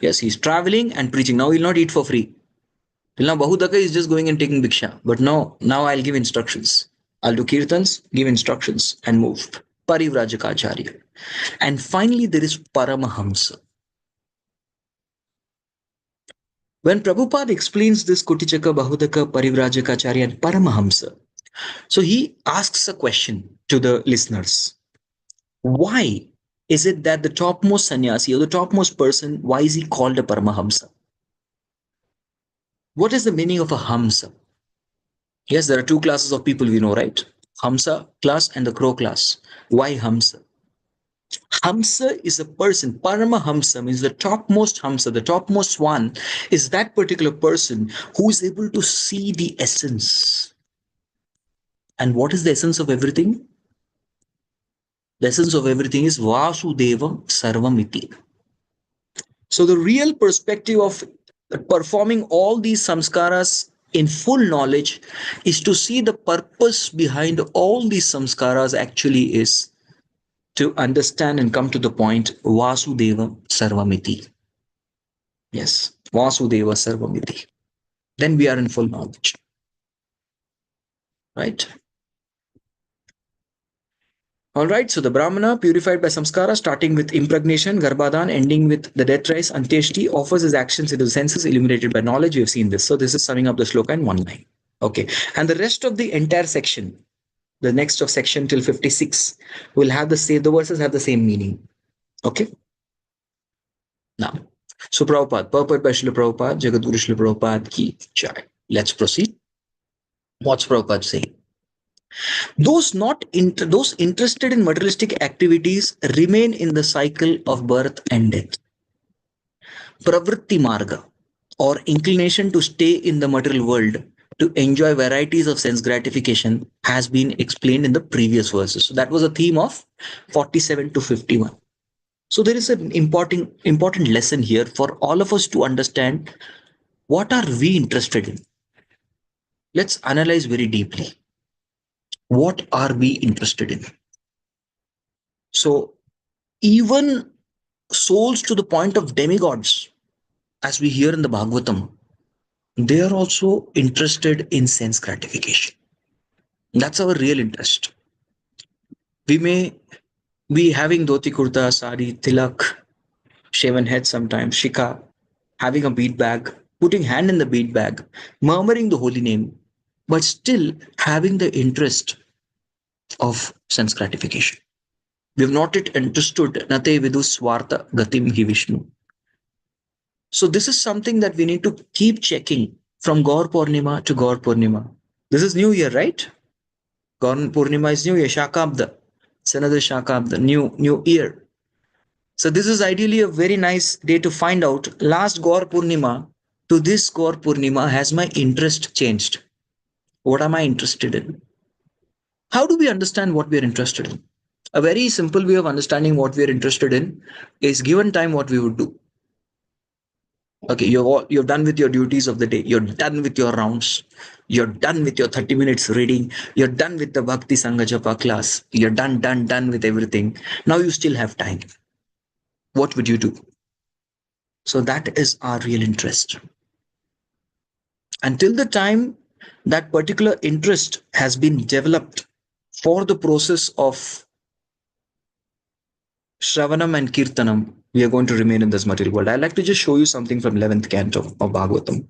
Yes, he's traveling and preaching. Now he'll not eat for free. Till now, Bahudaka is just going and taking bhiksha. But no, now I'll give instructions. I'll do kirtans, give instructions, and move. Parivrajaka. And finally, there is Paramahamsa. When Prabhupada explains this Kutichaka, Bahudaka, Parivrajaka, and Paramahamsa, so he asks a question to the listeners. Why is it that the topmost sannyasi or the topmost person, why is he called a Paramahamsa? What is the meaning of a Hamsa? Yes, there are 2 classes of people we know, right? Hamsa class and the crow class. Why Hamsa? Hamsa is a person. Paramahamsa means the topmost Hamsa, the topmost one is that particular person who is able to see the essence. And what is the essence of everything? The essence of everything is Vasudevam Sarvamiti. So the real perspective of performing all these samskaras in full knowledge is to see the purpose behind all these samskaras actually is to understand and come to the point Vasudeva Sarvamiti. Yes, Vasudeva Sarvamiti. Then we are in full knowledge. Right? Alright, so the Brahmana, purified by samskara, starting with impregnation, Garbadhana, ending with the death rites, Antyeshti, offers his actions into the senses, illuminated by knowledge. We have seen this. So this is summing up the shloka in one line. Okay. And the rest of the entire section the next of section till 56 will have the verses have the same meaning. Okay. Now, so Prabhupada, purport by Srila Prabhupada, Jagadguru Srila Prabhupada ki jai. Let's proceed. What's Prabhupada saying? Those interested in materialistic activities remain in the cycle of birth and death. Pravritti marga, or inclination to stay in the material world to enjoy varieties of sense gratification, has been explained in the previous verses. So that was a theme of 47 to 51. So there is an important lesson here for all of us to understand. What are we interested in? Let's analyze very deeply. What are we interested in? So even souls to the point of demigods, as we hear in the Bhagavatam, they are also interested in sense gratification. That's our real interest. We may be having dhoti kurta, sari, tilak, shaven head sometimes, shika, having a bead bag, putting hand in the bead bag, murmuring the holy name, but still having the interest of sense gratification. We have not yet understood nate vidu swartha gatim hi Vishnu. So this is something that we need to keep checking from Gaur Purnima to Gaur Purnima. This is New Year, right? Gaur Purnima is New Year, Shakabda. It's another Shakabda, new year. So this is ideally a very nice day to find out, last Gaur Purnima to this Gaur Purnima, has my interest changed? What am I interested in? How do we understand what we are interested in? A very simple way of understanding what we are interested in is, given time, what we would do. Okay, you're done with your duties of the day. You're done with your rounds. You're done with your 30 minutes reading. You're done with the Bhakti Sangha Japa class. You're done with everything. Now you still have time. What would you do? So that is our real interest. Until the time that particular interest has been developed for the process of Shravanam and Kirtanam, we are going to remain in this material world. I'd like to just show you something from 11th canto of Bhagavatam.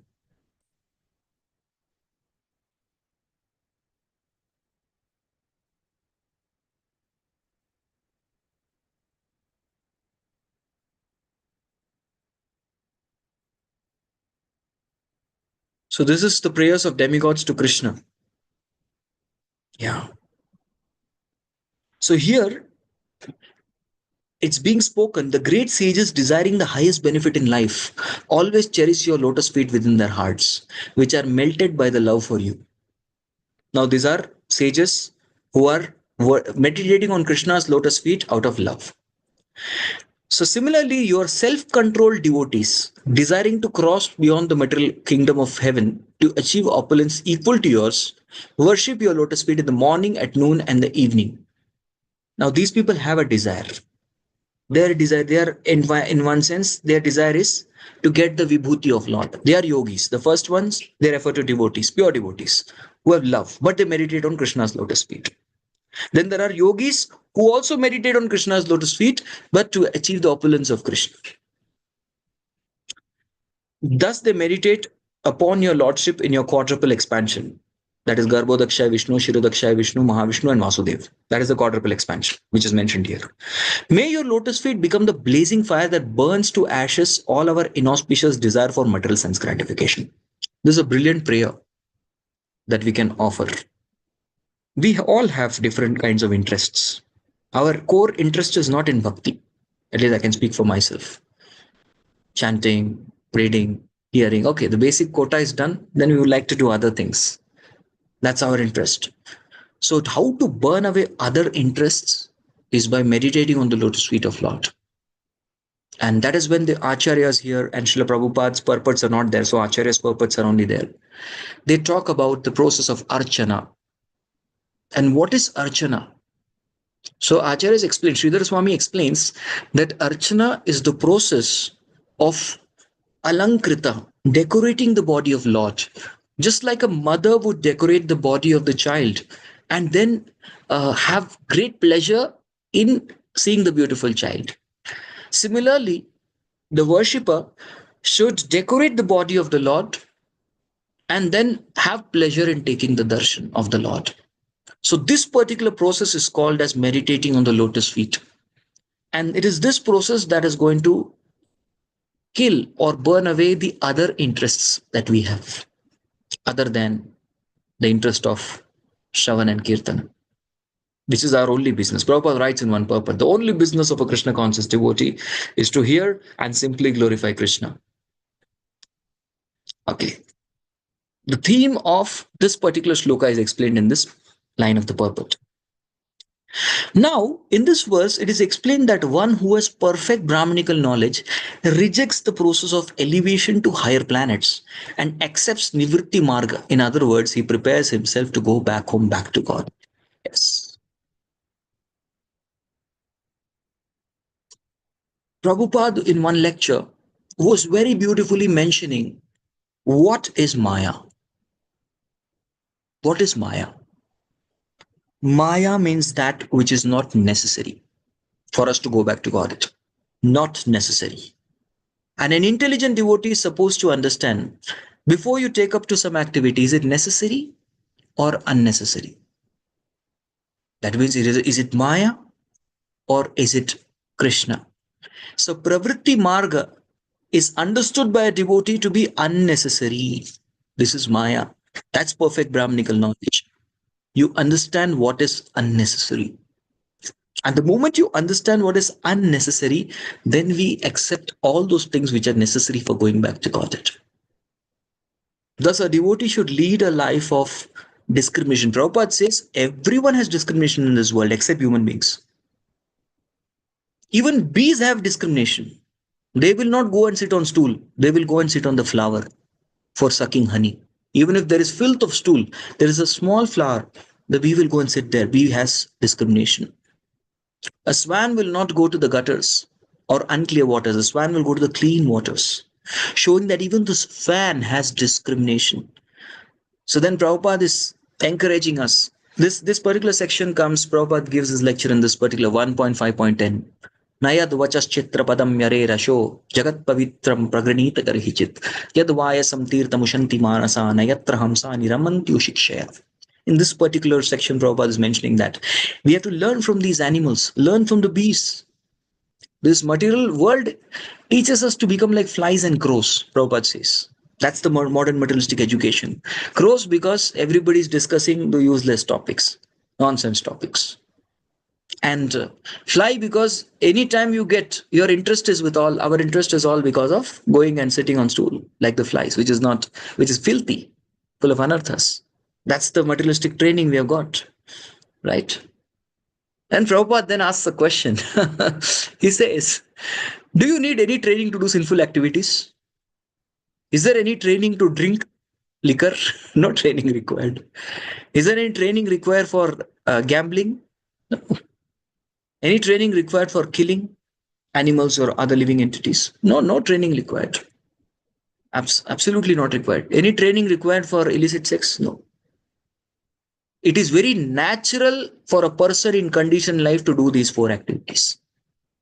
So this is the prayers of demigods to Krishna. Yeah. So here it's being spoken, the great sages desiring the highest benefit in life always cherish your lotus feet within their hearts, which are melted by the love for you. Now these are sages who are meditating on Krishna's lotus feet out of love. So similarly, your self-controlled devotees desiring to cross beyond the material kingdom of heaven to achieve opulence equal to yours, worship your lotus feet in the morning, at noon, and the evening. Now these people have a desire. Their desire, in one sense, their desire is to get the vibhuti of Lord. They are yogis. The first ones, they refer to devotees, pure devotees, who have love, but they meditate on Krishna's lotus feet. Then there are yogis who also meditate on Krishna's lotus feet, but to achieve the opulence of Krishna. Thus they meditate upon your lordship in your quadruple expansion. That is Garbhodakshaya Vishnu, Shirodakshaya Vishnu, Mahavishnu, and Vasudev. That is the quadruple expansion, which is mentioned here. May your lotus feet become the blazing fire that burns to ashes all our inauspicious desire for material sense gratification. This is a brilliant prayer that we can offer. We all have different kinds of interests. Our core interest is not in bhakti. At least I can speak for myself. Chanting, reading, hearing. Okay, the basic quota is done. Then we would like to do other things. That's our interest. So how to burn away other interests is by meditating on the lotus feet of Lord. And that is when the acharyas here and Srila Prabhupada's purports are not there. So acharyas' purports are only there. They talk about the process of archana. And what is archana? So acharyas explain, Sridhar Swami explains that archana is the process of alankrita, decorating the body of Lord. Just like a mother would decorate the body of the child and then have great pleasure in seeing the beautiful child. Similarly, the worshipper should decorate the body of the Lord and then have pleasure in taking the darshan of the Lord. So this particular process is called as meditating on the lotus feet. And it is this process that is going to kill or burn away the other interests that we have, other than the interest of Shravan and Kirtan, which is our only business. Prabhupada writes in one purport, the only business of a Krishna conscious devotee is to hear and simply glorify Krishna. Okay. The theme of this particular shloka is explained in this line of the purport. Now, in this verse, it is explained that one who has perfect Brahmanical knowledge rejects the process of elevation to higher planets and accepts Nivritti Marga. In other words, he prepares himself to go back home, back to God. Yes. Prabhupada, in one lecture, was very beautifully mentioning what is Maya. What is Maya? Maya means that which is not necessary for us to go back to God. Not necessary. And an intelligent devotee is supposed to understand, before you take up to some activity, is it necessary or unnecessary? That means, is it Maya or is it Krishna? So Pravritti Marga is understood by a devotee to be unnecessary. This is Maya. That's perfect Brahmanical knowledge. You understand what is unnecessary. And the moment you understand what is unnecessary, then we accept all those things which are necessary for going back to God. Thus, a devotee should lead a life of discrimination. Prabhupada says everyone has discrimination in this world except human beings. Even bees have discrimination. They will not go and sit on stool. They will go and sit on the flower for sucking honey. Even if there is filth of stool, there is a small flower, the bee will go and sit there. Bee has discrimination. A swan will not go to the gutters or unclear waters. A swan will go to the clean waters, showing that even this fan has discrimination. So then Prabhupada is encouraging us. This particular section comes, Prabhupada gives his lecture in this particular 1.5.10. Nayad vachaschitra padam yare rasho jagat pavitram pragranita garhichit yad vayasam tirtamushanti manasa nayatra hamsa niramanti ushikshaya. In this particular section, Prabhupada is mentioning that we have to learn from these animals, learn from the beasts. This material world teaches us to become like flies and crows, Prabhupada says. That's the modern materialistic education. Crows because everybody is discussing the useless topics, nonsense topics. And fly because anytime you get, your interest is with all, our interest is all because of going and sitting on stool like the flies, which is filthy, full of anarthas. That's the materialistic training we have got, right? And Prabhupada then asks a question. He says, do you need any training to do sinful activities? Is there any training to drink liquor? No training required. Is there any training required for gambling? No. Any training required for killing animals or other living entities? No training required. Absolutely not required. Any training required for illicit sex? No. It is very natural for a person in conditioned life to do these four activities.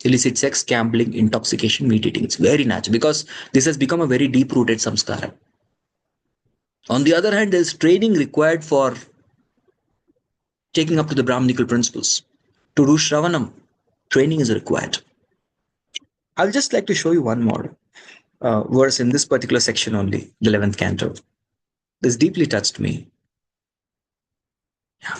Illicit sex, gambling, intoxication, meat eating. It's very natural because this has become a very deep-rooted samskara. On the other hand, there is training required for taking up to the Brahmanical principles. To do Shravanam, training is required. I'll just like to show you one more verse in this particular section only, the 11th canto. This deeply touched me. Yeah.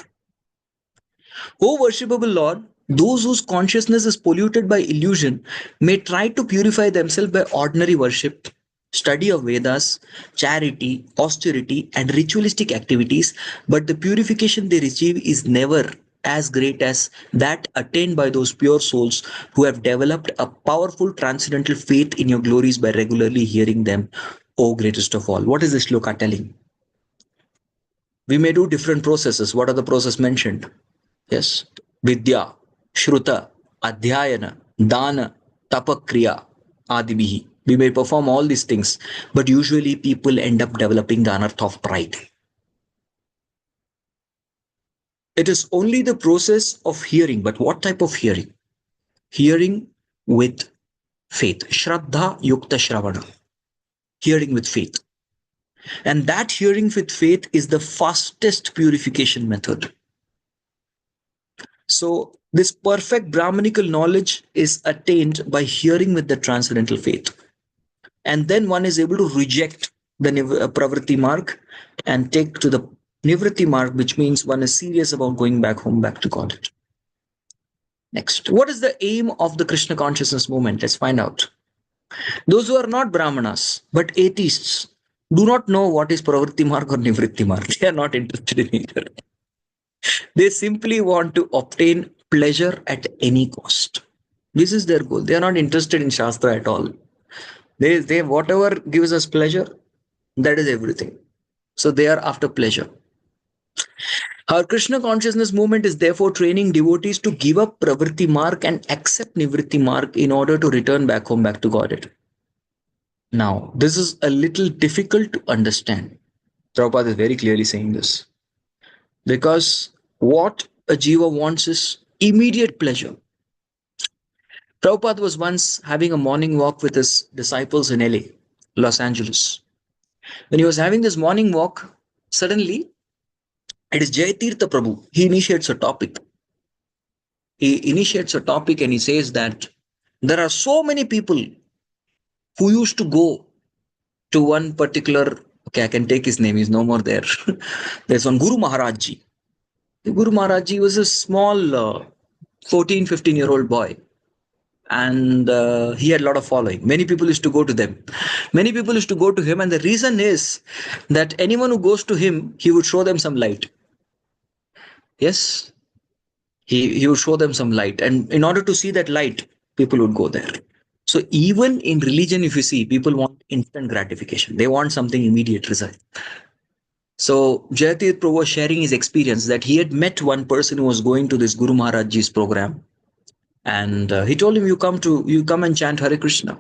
O worshipable Lord, those whose consciousness is polluted by illusion may try to purify themselves by ordinary worship, study of Vedas, charity, austerity, and ritualistic activities, but the purification they receive is never as great as that attained by those pure souls who have developed a powerful transcendental faith in your glories by regularly hearing them, O greatest of all. What is this shloka telling? We may do different processes. What are the processes mentioned? Yes, Vidya, Shruta, Adhyayana, Dana, Tapakriya, Adibihi. We may perform all these things, but usually people end up developing the anartha of pride. It is only the process of hearing, but what type of hearing? Hearing with faith. Sraddha Yukta Shravana. Hearing with faith. And that hearing with faith is the fastest purification method. So this perfect Brahmanical knowledge is attained by hearing with the transcendental faith. And then one is able to reject the pravritti mark and take to the nivritti mark, which means one is serious about going back home, back to God. Next, what is the aim of the Krishna consciousness movement? Let's find out. Those who are not Brahmanas, but atheists, do not know what is pravritti mark or nivritti mark. They are not interested in either. They simply want to obtain pleasure at any cost. This is their goal. They are not interested in Shastra at all. They whatever gives us pleasure, that is everything. So they are after pleasure. Our Krishna consciousness movement is therefore training devotees to give up pravritti mark and accept nivritti mark in order to return back home, back to Godhead. Now, this is a little difficult to understand. Prabhupada is very clearly saying this. Because what a jiva wants is immediate pleasure. Prabhupada was once having a morning walk with his disciples in LA, Los Angeles. When he was having this morning walk, suddenly it is Jayatirtha Prabhu. He initiates a topic. And he says that there are so many people who used to go to one particular, okay, I can take his name, he's no more there. There's one Guru Maharaj Ji. The Guru Maharaj Ji was a small 14, 15-year-old boy. And he had a lot of following. Many people used to go to them. Many people used to go to him. And the reason is that anyone who goes to him, he would show them some light. Yes, he would show them some light. And in order to see that light, people would go there. So even in religion, if you see, people want instant gratification. They want something immediate result. So Jayatirtha Prabhu was sharing his experience that he had met one person who was going to this Guru Maharaj Ji's program. And he told him, you come and chant Hare Krishna.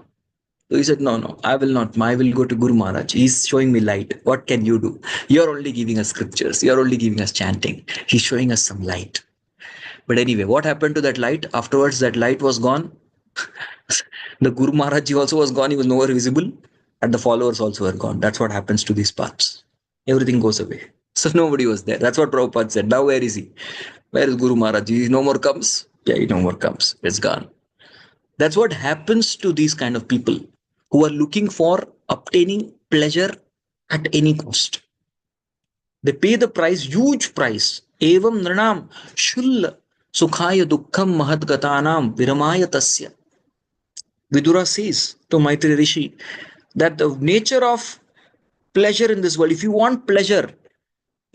So he said, no, I will not. I will go to Guru Maharaj. He's showing me light. What can you do? You're only giving us scriptures. You're only giving us chanting. He's showing us some light. But anyway, what happened to that light? Afterwards, that light was gone. The Guru Maharaj also was gone. He was nowhere visible. And the followers also were gone. That's what happens to these paths. Everything goes away. So nobody was there. That's what Prabhupada said. Now where is he? Where is Guru Maharaj? He no more comes. Yeah, he no more comes. It's gone. That's what happens to these kind of people who are looking for obtaining pleasure at any cost. They pay the price, huge price. Evam nranam shulla sukhaya dukkham mahadgatanam viramaya tasya. Vidura says to Maitri Rishi that the nature of pleasure in this world, if you want pleasure,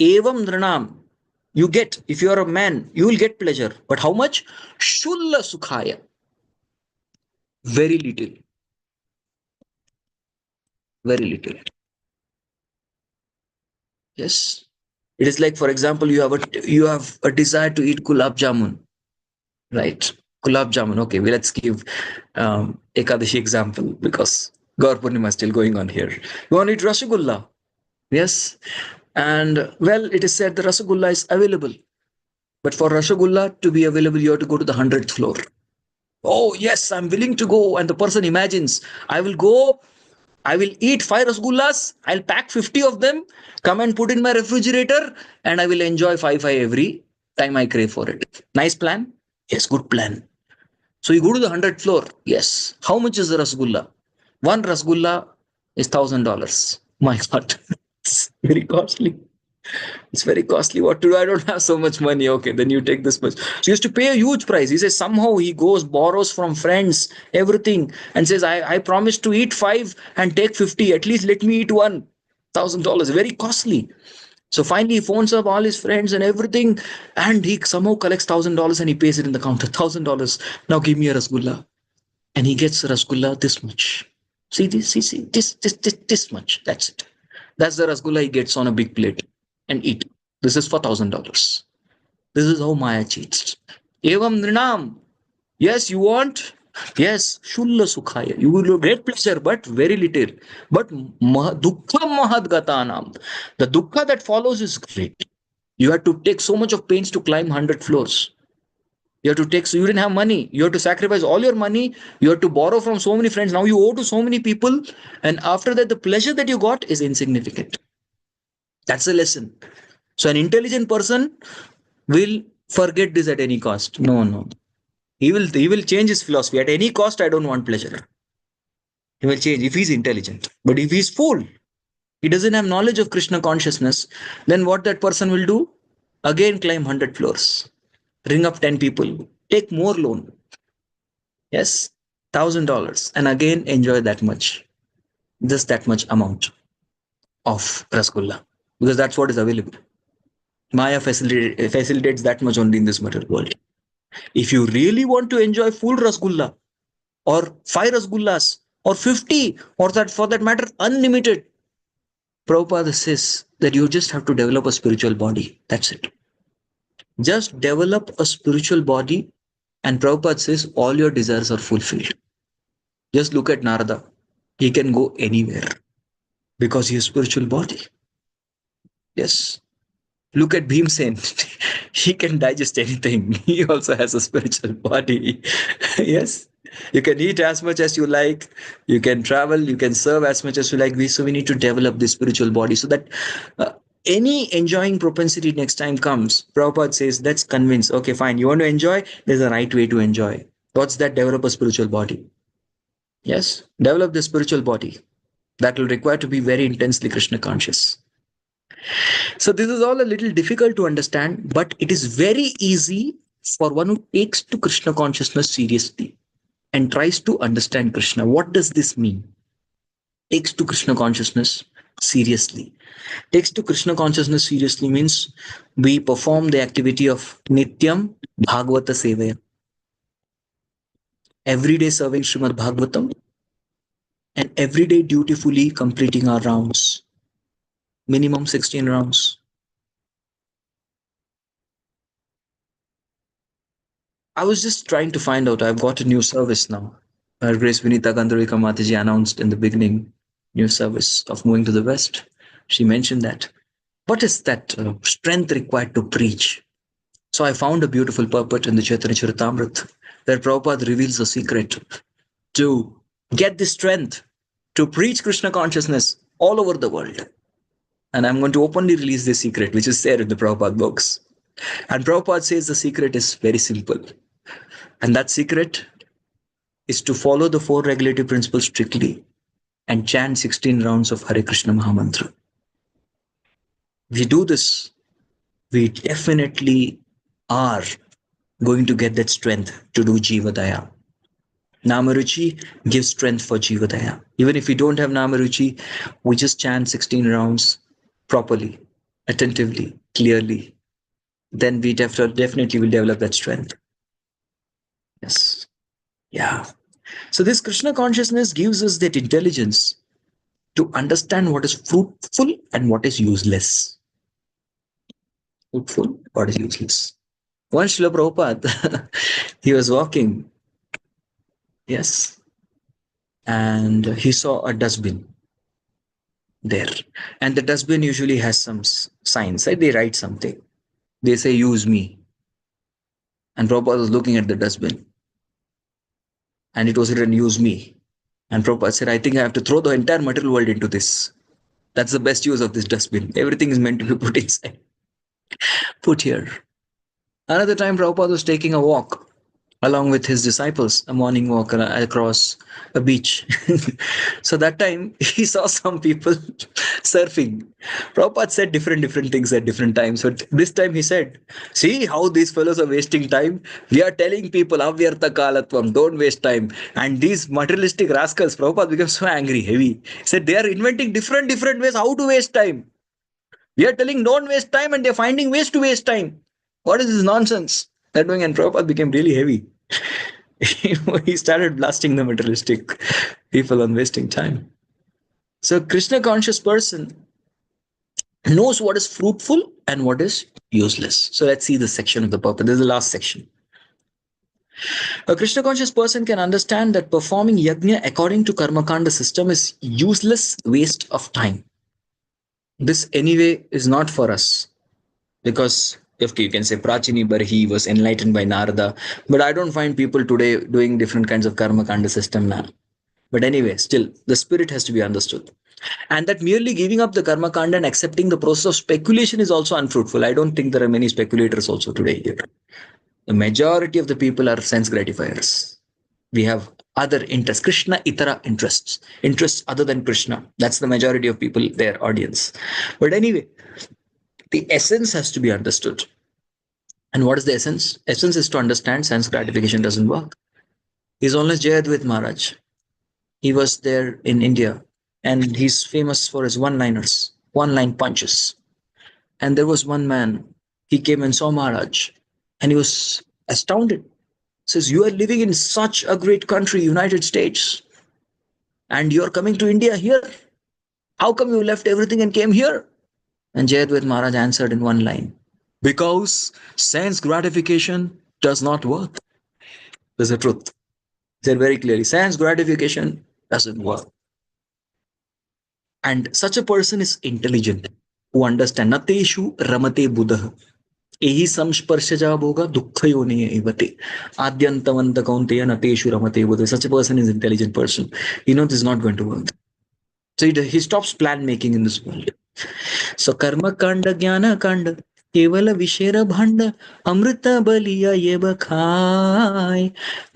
evam nranam, you get, if you are a man, you will get pleasure. But how much? Shulla sukhaya. Very little. Very little. Yes. It is like, for example, you have a desire to eat gulab jamun. Right. Gulab jamun. Okay, well, let's give Ekadashi example because Gaur Purnima is still going on here. You want to eat Rasgulla? Yes. And well, it is said the Rasgulla is available. But for Rasgulla to be available, you have to go to the 100th floor. Oh, yes, I'm willing to go. And the person imagines, I will go, I will eat 5 Rasgullas, I'll pack 50 of them, come and put in my refrigerator, and I will enjoy 5 every time I crave for it. Nice plan? Yes, good plan. So you go to the 100th floor. Yes. How much is the Rasgulla? One Rasgulla is $1,000. My God, it's very costly. It's very costly. What to do? I don't have so much money. Okay, then you take this much. So he has to pay a huge price. He says somehow he goes, borrows from friends, everything, and says, I promise to eat 5 and take 50. At least let me eat one. $1,000. Very costly. So finally he phones up all his friends and everything, and he somehow collects $1,000 and he pays it in the counter. $1,000. Now give me a Rasgulla. And he gets a Rasgulla this much. See this much. That's it. That's the Rasgulla he gets on a big plate and eat. This is for $1,000. This is how Maya cheats. Evam nrinam. Yes, you want? Yes, shulla sukhaya. You will get pleasure, but very little. But dukkha mahadgatanam. The dukkha that follows is great. You have to take so much of pains to climb 100 floors. You have to take, so you didn't have money. You have to sacrifice all your money. You have to borrow from so many friends. Now you owe to so many people. And after that, the pleasure that you got is insignificant. That's the lesson. So an intelligent person will forget this at any cost. No. He will change his philosophy. At any cost, I don't want pleasure. He will change if he's intelligent. But if he's fool, he doesn't have knowledge of Krishna consciousness, then what that person will do? Again climb 100 floors, ring up 10 people, take more loan. Yes, $1,000, and again enjoy that much, just that much amount of Rasgulla, because that's what is available. Maya facilitates that much only in this material world. If you really want to enjoy full Rasgulla, or 5 Rasgullas, or 50, or that for that matter, unlimited, Prabhupada says that you just have to develop a spiritual body. That's it. Just develop a spiritual body, and Prabhupada says all your desires are fulfilled. Just look at Narada. He can go anywhere because he has spiritual body. Yes. Look at Bhimsen. He can digest anything. He also has a spiritual body. Yes. You can eat as much as you like. You can travel. You can serve as much as you like. So we need to develop this spiritual body so that any enjoying propensity next time comes, Prabhupada says, that's convinced. Okay, fine. You want to enjoy? There's a right way to enjoy. What's that? Develop a spiritual body. Yes. Develop the spiritual body. That will require to be very intensely Krishna conscious. So this is all a little difficult to understand, but it is very easy for one who takes to Krishna consciousness seriously and tries to understand Krishna. What does this mean? Takes to Krishna consciousness seriously. Takes to Krishna consciousness seriously means we perform the activity of Nityam Bhagavata Sevaya. Every day serving Srimad Bhagavatam and every day dutifully completing our rounds. Minimum 16 rounds. I was just trying to find out. I've got a new service now. Her Grace Vinita Gandharika Mataji announced in the beginning, new service of moving to the West. She mentioned that. What is that strength required to preach? So I found a beautiful purport in the Chaitanya Charitamrita where Prabhupada reveals a secret to get the strength to preach Krishna consciousness all over the world. And I'm going to openly release this secret, which is there in the Prabhupada books. And Prabhupada says the secret is very simple. And that secret is to follow the 4 regulative principles strictly and chant 16 rounds of Hare Krishna Mahamantra. If we do this, we definitely are going to get that strength to do Jivadaya. Namaruchi gives strength for Jivadaya. Even if we don't have Namaruchi, we just chant 16 rounds properly, attentively, clearly. Then we definitely will develop that strength. Yes. Yeah. So this Krishna consciousness gives us that intelligence to understand what is fruitful and what is useless. Fruitful, what is useless. Once Srila Prabhupada, he was walking, yes, and he saw a dustbin there. And the dustbin usually has some signs, right? They write something. They say, use me. And Prabhupada was looking at the dustbin. And it was written, use me. And Prabhupada said, I think I have to throw the entire material world into this. That's the best use of this dustbin. Everything is meant to be put inside. Put here. Another time, Prabhupada was taking a walk along with his disciples, a morning walk across a beach. So that time, he saw some people surfing. Prabhupada said different things at different times. But this time he said, see how these fellows are wasting time? We are telling people, avyartha kalatvam, don't waste time. And these materialistic rascals, Prabhupada became so angry, heavy. He said, they are inventing different ways how to waste time. We are telling don't waste time and they're finding ways to waste time. What is this nonsense? That doing, and Prabhupada became really heavy. He started blasting the materialistic people on wasting time. So Krishna conscious person knows what is fruitful and what is useless. So let's see this section of the purpose. This is the last section. A Krishna conscious person can understand that performing yajna according to karma kanda system is useless waste of time. This anyway is not for us, because if you can say Prachini Barhi was enlightened by Narada, but I don't find people today doing different kinds of karma kanda system now. But anyway, still the spirit has to be understood. And that merely giving up the karma kanda and accepting the process of speculation is also unfruitful. I don't think there are many speculators also today here. The majority of the people are sense gratifiers. We have other interests, Krishna itara interests other than Krishna. That's the majority of people, their audience. But anyway, the essence has to be understood. And what is the essence? Essence is to understand sense gratification doesn't work. He's always Jayadvaita Maharaj. He was there in India and he's famous for his one-liners, one-line punches. And there was one man, he came and saw Maharaj and he was astounded. Says, you are living in such a great country, United States, and you're coming to India here. How come you left everything and came here? And Jayadvaita Maharaj answered in one line, because sense gratification does not work. There's a truth. He said very clearly, sense gratification doesn't work. And such a person is intelligent, who understands. Nateshu ramate buddha. Ehi samsparshaja bhoga dukkha yone evate. Adyantavanta kaunteya nateshu ramate buddha. Such a person is an intelligent person. He knows this is not going to work. So he stops plan making in this world. So karma kanda jnana kanda. केवल विषेर भंड अमृत बलिया ये बखाय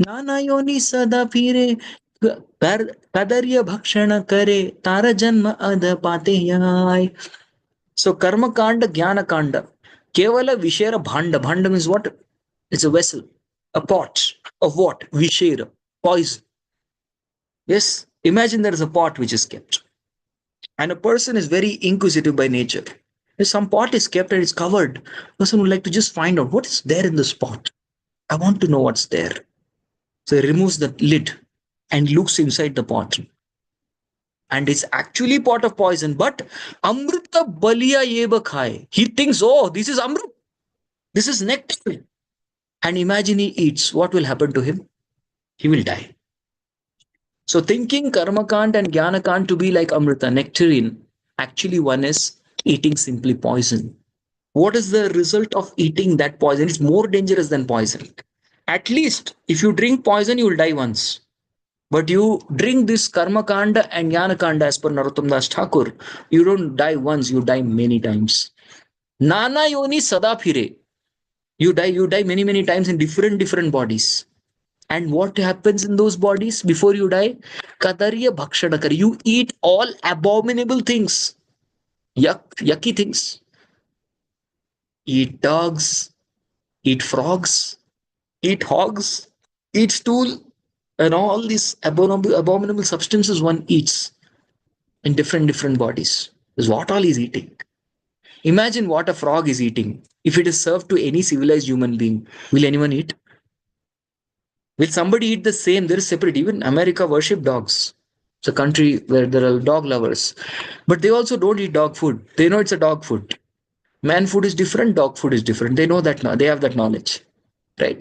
नाना योनि सदा फिरे कदर्य भक्षण करे तार जन्म अध पाते आय. So karma kanda jnana kanda kevala vishera bhanda. Bhanda means what? It's a vessel, a pot of what? Vishera, poison. Yes, imagine there is a pot which is kept and a person is very inquisitive by nature. If some pot is kept and it's covered, person would like to just find out what is there in this pot. I want to know what's there. So he removes the lid and looks inside the pot. And it's actually pot of poison, but amrita baliya yeba khai. He thinks, oh, this is amrit. This is nectar. And imagine he eats. What will happen to him? He will die. So thinking karma kant and jnana kant to be like amrita, nectarine, actually one is eating simply poison. What is the result of eating that poison? It's more dangerous than poison. At least if you drink poison, you will die once. But you drink this karma kanda and jnana kanda as per Narottam Das Thakur, you don't die once, you die many times. Nana yoni sada phire. You die many times in different bodies. And what happens in those bodies before you die? Kadarya bhakshanakar. You eat all abominable things. Yucky things. Eat dogs, eat frogs, eat hogs, eat stool, and all these abominable substances one eats in different bodies. Is what all is eating. Imagine what a frog is eating. If it is served to any civilized human being, will anyone eat? Will somebody eat the same? There is separate. Even America worship dogs. It's a country where there are dog lovers. But they also don't eat dog food. They know it's a dog food. Man food is different, dog food is different. They know that now. They have that knowledge. Right?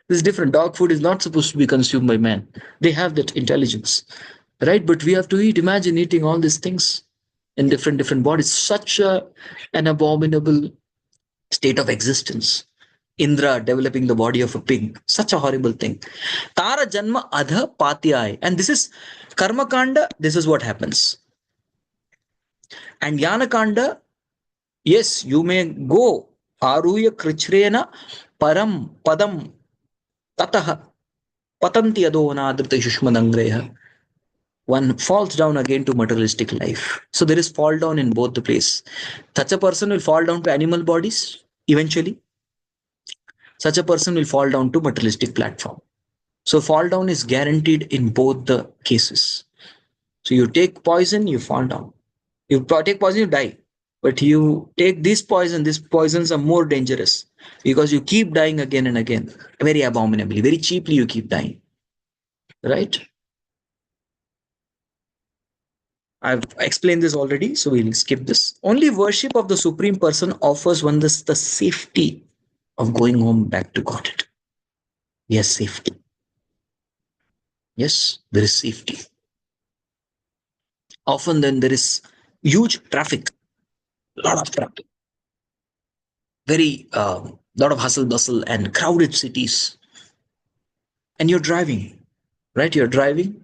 This is different. Dog food is not supposed to be consumed by man. They have that intelligence. Right? But we have to eat. Imagine eating all these things in different bodies. Such an abominable state of existence. Indra developing the body of a pig. Such a horrible thing. Tara janma adha patyai. And this is karma kanda. This is what happens. And jnana kanda, yes, you may go aruya krichrena param padam tataha patanti adona adrita shushmanangreha. One falls down again to materialistic life. So there is fall down in both the place. Such a person will fall down to animal bodies eventually. Such a person will fall down to materialistic platform. So fall down is guaranteed in both the cases. So you take poison, you fall down. You take poison, you die. But you take this poison, these poisons are more dangerous because you keep dying again and again. Very abominably, very cheaply you keep dying. Right? I've explained this already, so we'll skip this. Only worship of the Supreme Person offers one the safety of going home back to Godhead. Yes, safety. Yes, there is safety. Often then there is huge traffic, lot of traffic, very lot of hustle bustle and crowded cities. And you're driving, right? You're driving,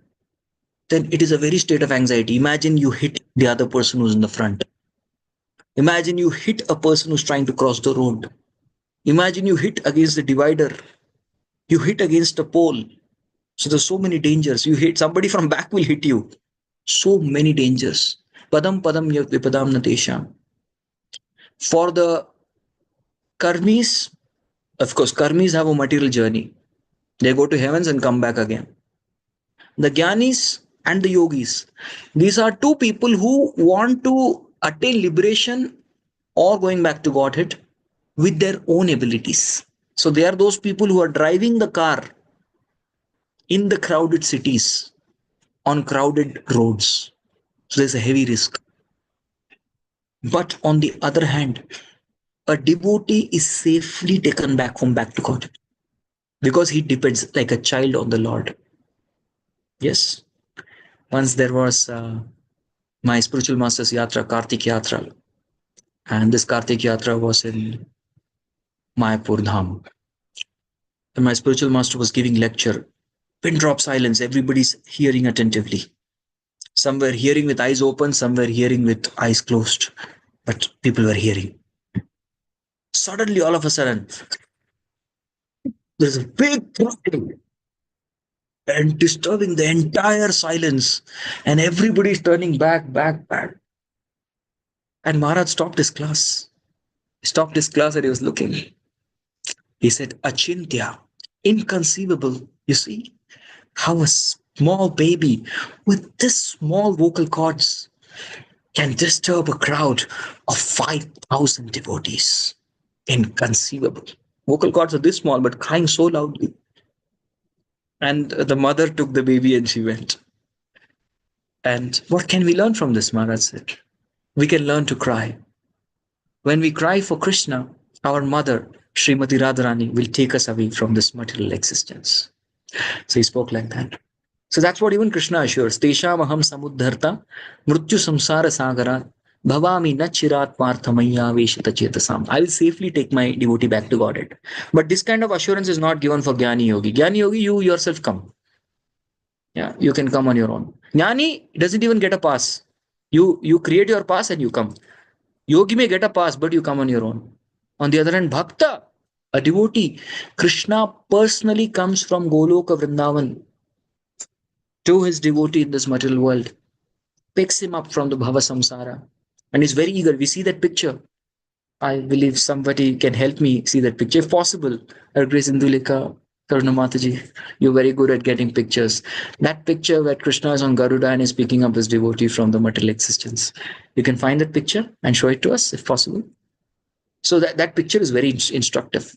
then it is a very state of anxiety. Imagine you hit the other person who's in the front. Imagine you hit a person who's trying to cross the road. Imagine you hit against the divider. You hit against a pole. So there's so many dangers. You hit somebody from back will hit you. So many dangers. Padam padam yat vipadam natesham. For the karmis, of course, karmis have a material journey. They go to heavens and come back again. The jnanis and the yogis. These are two people who want to attain liberation or going back to Godhead with their own abilities. So they are those people who are driving the car in the crowded cities, on crowded roads. So there's a heavy risk. But on the other hand, a devotee is safely taken back home, back to God, because he depends like a child on the Lord. Yes. Once there was my spiritual master's yatra, Kartik Yatra, and this Kartik Yatra was in Mayapur Dham. And my spiritual master was giving lecture. Pin drop silence, everybody's hearing attentively. Some were hearing with eyes open, some were hearing with eyes closed, but people were hearing. Suddenly, all of a sudden, there's a big crying and disturbing the entire silence, and everybody's turning back. And Maharaj stopped his class. He stopped his class and he was looking. He said, Achintya, inconceivable. You see how a small baby with this small vocal cords can disturb a crowd of 5,000 devotees. Inconceivable. Vocal cords are this small, but crying so loudly. And the mother took the baby and she went. And what can we learn from this, Maharaj said? We can learn to cry. When we cry for Krishna, our mother, Srimati Radharani, will take us away from this material existence. So he spoke like that. So that's what even Krishna assures. Tesham aham samuddharta mrityu samsara sagara bhavami na chirat parthamaya veshita chetasam. I will safely take my devotee back to Godhead. But this kind of assurance is not given for Jnani Yogi. Jnani Yogi, you yourself come. Yeah, you can come on your own. Jnani doesn't even get a pass. You create your pass and you come. Yogi may get a pass, but you come on your own. On the other hand, Bhakta, a devotee, Krishna personally comes from Goloka Vrindavan to his devotee in this material world, picks him up from the Bhava Samsara, and is very eager. We see that picture. I believe somebody can help me see that picture. If possible, Her Grace Indulika, Karuna Mataji, you're very good at getting pictures. That picture where Krishna is on Garuda and is picking up his devotee from the material existence. You can find that picture and show it to us if possible. So that picture is very instructive.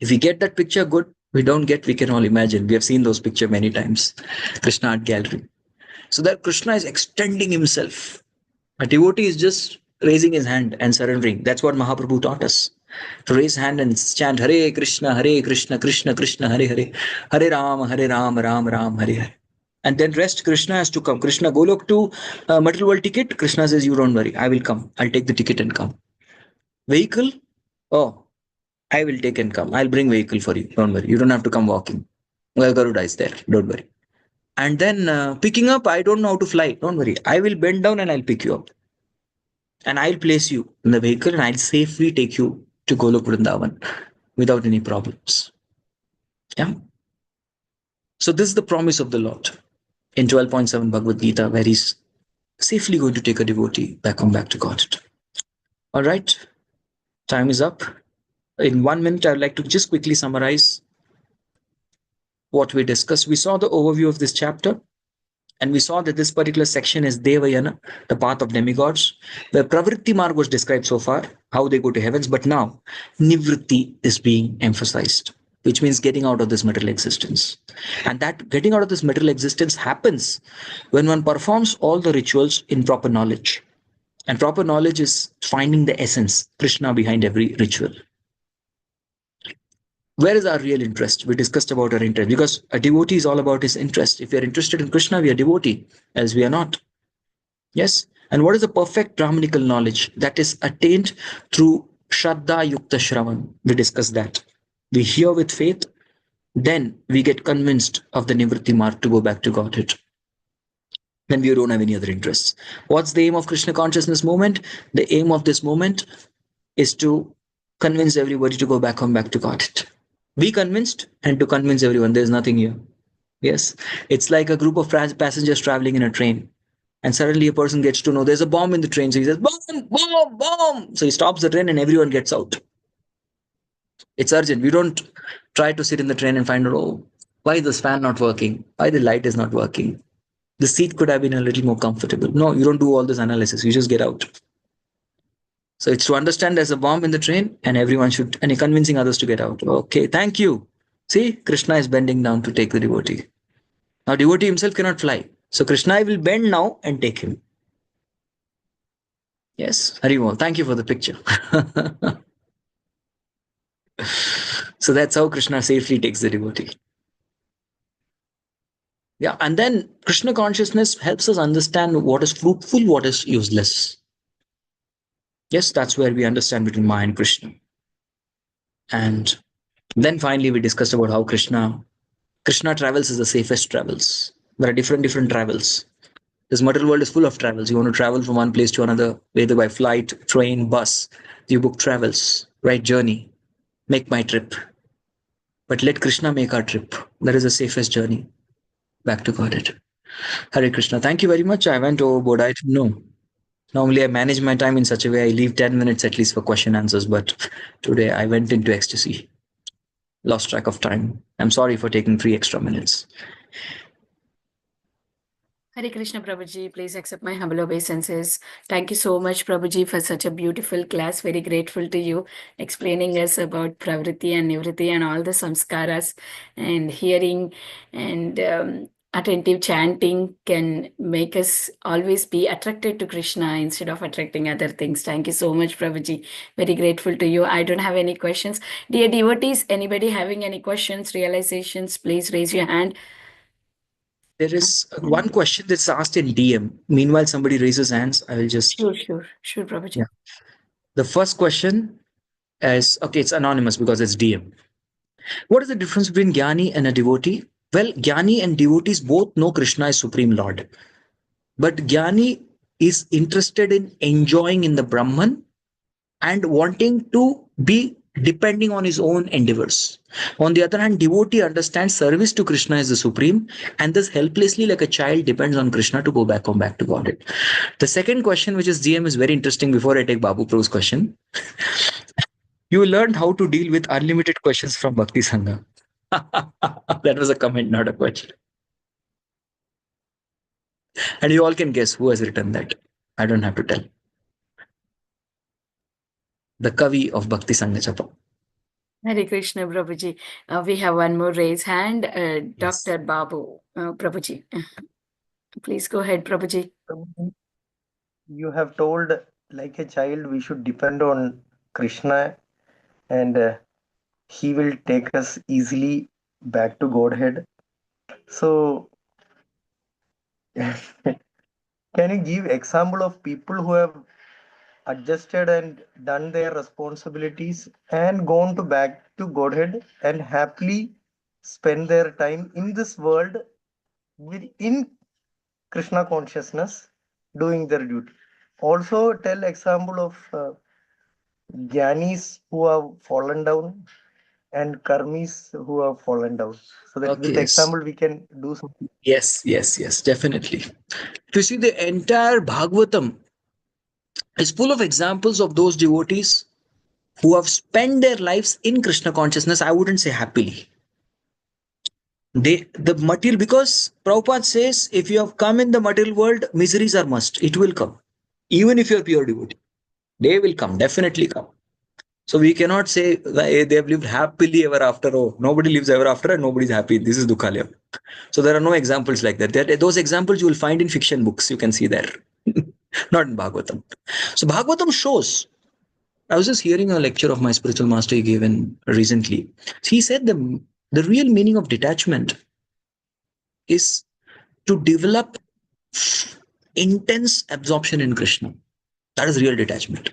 If we get that picture, good. We don't get, we can all imagine. We have seen those pictures many times. Krishna Art Gallery. So that Krishna is extending himself. A devotee is just raising his hand and surrendering. That's what Mahaprabhu taught us. To raise hand and chant Hare Krishna, Krishna Krishna, Hare Hare, Hare Ram, Ram Ram, Hare Hare. And then rest, Krishna has to come. Krishna, go look to material world ticket. Krishna says, you don't worry, I will come. I'll take the ticket and come. Vehicle? Oh, I will take and come. I'll bring vehicle for you. Don't worry. You don't have to come walking. Well, Garuda is there. Don't worry. And then picking up, I don't know how to fly. Don't worry. I will bend down and I'll pick you up. And I'll place you in the vehicle and I'll safely take you to Golok Vrindavan without any problems. Yeah. So this is the promise of the Lord in 12.7 Bhagavad Gita, where he's safely going to take a devotee back to God. All right. Time is up. In 1 minute, I would like to just quickly summarize what we discussed. We saw the overview of this chapter, and we saw that this particular section is Deva-yana, the path of demigods, where Pravritti Marg was described so far, how they go to heavens, but now Nivritti is being emphasized, which means getting out of this material existence. And that getting out of this material existence happens when one performs all the rituals in proper knowledge. And proper knowledge is finding the essence, Krishna, behind every ritual. Where is our real interest? We discussed about our interest, because a devotee is all about his interest. If we are interested in Krishna, we are devotee, else we are not. Yes. And what is the perfect Brahmanical knowledge? That is attained through Sraddha Yukta Shravan. We discussed that. We hear with faith, then we get convinced of the Nivritti Marg to go back to Godhead. then we don't have any other interests. What's the aim of Krishna consciousness movement? The aim of this movement is to convince everybody to go back home, back to God. Be convinced and to convince everyone there's nothing here. Yes, it's like a group of passengers traveling in a train, and suddenly a person gets to know there's a bomb in the train. So he says, bomb, bomb, bomb. So he stops the train and everyone gets out. It's urgent. We don't try to sit in the train and find out, oh, why is this fan not working? Why the light is not working? The seat could have been a little more comfortable. No, you don't do all this analysis. You just get out. So it's to understand there's a bomb in the train and everyone should, and you're convincing others to get out. Okay, thank you. See, Krishna is bending down to take the devotee. Now, devotee himself cannot fly. So Krishna will bend now and take him. Yes, Haribol, thank you for the picture. So that's how Krishna safely takes the devotee. Yeah, and then Krishna consciousness helps us understand what is fruitful, what is useless. Yes, that's where we understand between Maya and Krishna. And then finally we discussed about how Krishna travels is the safest travels. There are different travels. This material world is full of travels. You want to travel from one place to another, whether by flight, train, bus. You book travels, right journey. Make my trip. But let Krishna make our trip. That is the safest journey back to Godhead. Hare Krishna. Thank you very much. I went overboard. I didn't know. Normally I manage my time in such a way I leave 10 minutes at least for question answers. But today I went into ecstasy. Lost track of time. I'm sorry for taking 3 extra minutes. Hare Krishna, Prabhuji. Please accept my humble obeisances. Thank you so much, Prabhuji, for such a beautiful class. Very grateful to you, explaining us about Pravritti and Nivritti and all the samskaras, and hearing and attentive chanting can make us always be attracted to Krishna instead of attracting other things. Thank you so much, Prabhuji. Very grateful to you. I don't have any questions. Dear devotees, anybody having any questions, realizations, please raise your hand. There is one question that's asked in DM. Meanwhile, somebody raises hands. I will just... Sure, Prabhuji. Yeah. The first question is, okay, it's anonymous because it's DM. What is the difference between Jnani and a devotee? Well, Jnani and devotees both know Krishna is Supreme Lord. But Jnani is interested in enjoying in the Brahman and wanting to be depending on his own endeavors. On the other hand, devotee understands service to Krishna is the supreme and thus helplessly like a child depends on Krishna to go back home, back to Godhead. The second question, which is GM, is very interesting. Before I take Babu Prabhu's question, you learned how to deal with unlimited questions from Bhakti Sangha. That was a comment, not a question. And you all can guess who has written that. I don't have to tell. The Kavi of Bhakti Sangha Chapa. Hare Krishna, Prabhuji. We have one more raised hand. Yes. Dr. Babu, Prabhuji. Please go ahead, Prabhuji. You have told like a child we should depend on Krishna and he will take us easily back to Godhead. So can you give example of people who have adjusted and done their responsibilities and gone to back to Godhead and happily spend their time in this world in Krishna consciousness doing their duty? Also tell example of Jnanis who have fallen down and Karmis who have fallen down. So that with example we can do something. Yes, definitely. To see the entire Bhagavatam is full of examples of those devotees who have spent their lives in Krishna consciousness. I wouldn't say happily. The material, because Prabhupada says, if you have come in the material world, miseries are must. It will come. Even if you're pure devotee, they will come, definitely come. So we cannot say they have lived happily ever after. Oh, nobody lives ever after and nobody's happy. This is Dukhalaya. So there are no examples like that. Those examples you will find in fiction books. You can see there. Not in Bhagavatam. So Bhagavatam shows. I was just hearing a lecture of my spiritual master he gave in recently. He said the real meaning of detachment is to develop intense absorption in Krishna. That is real detachment.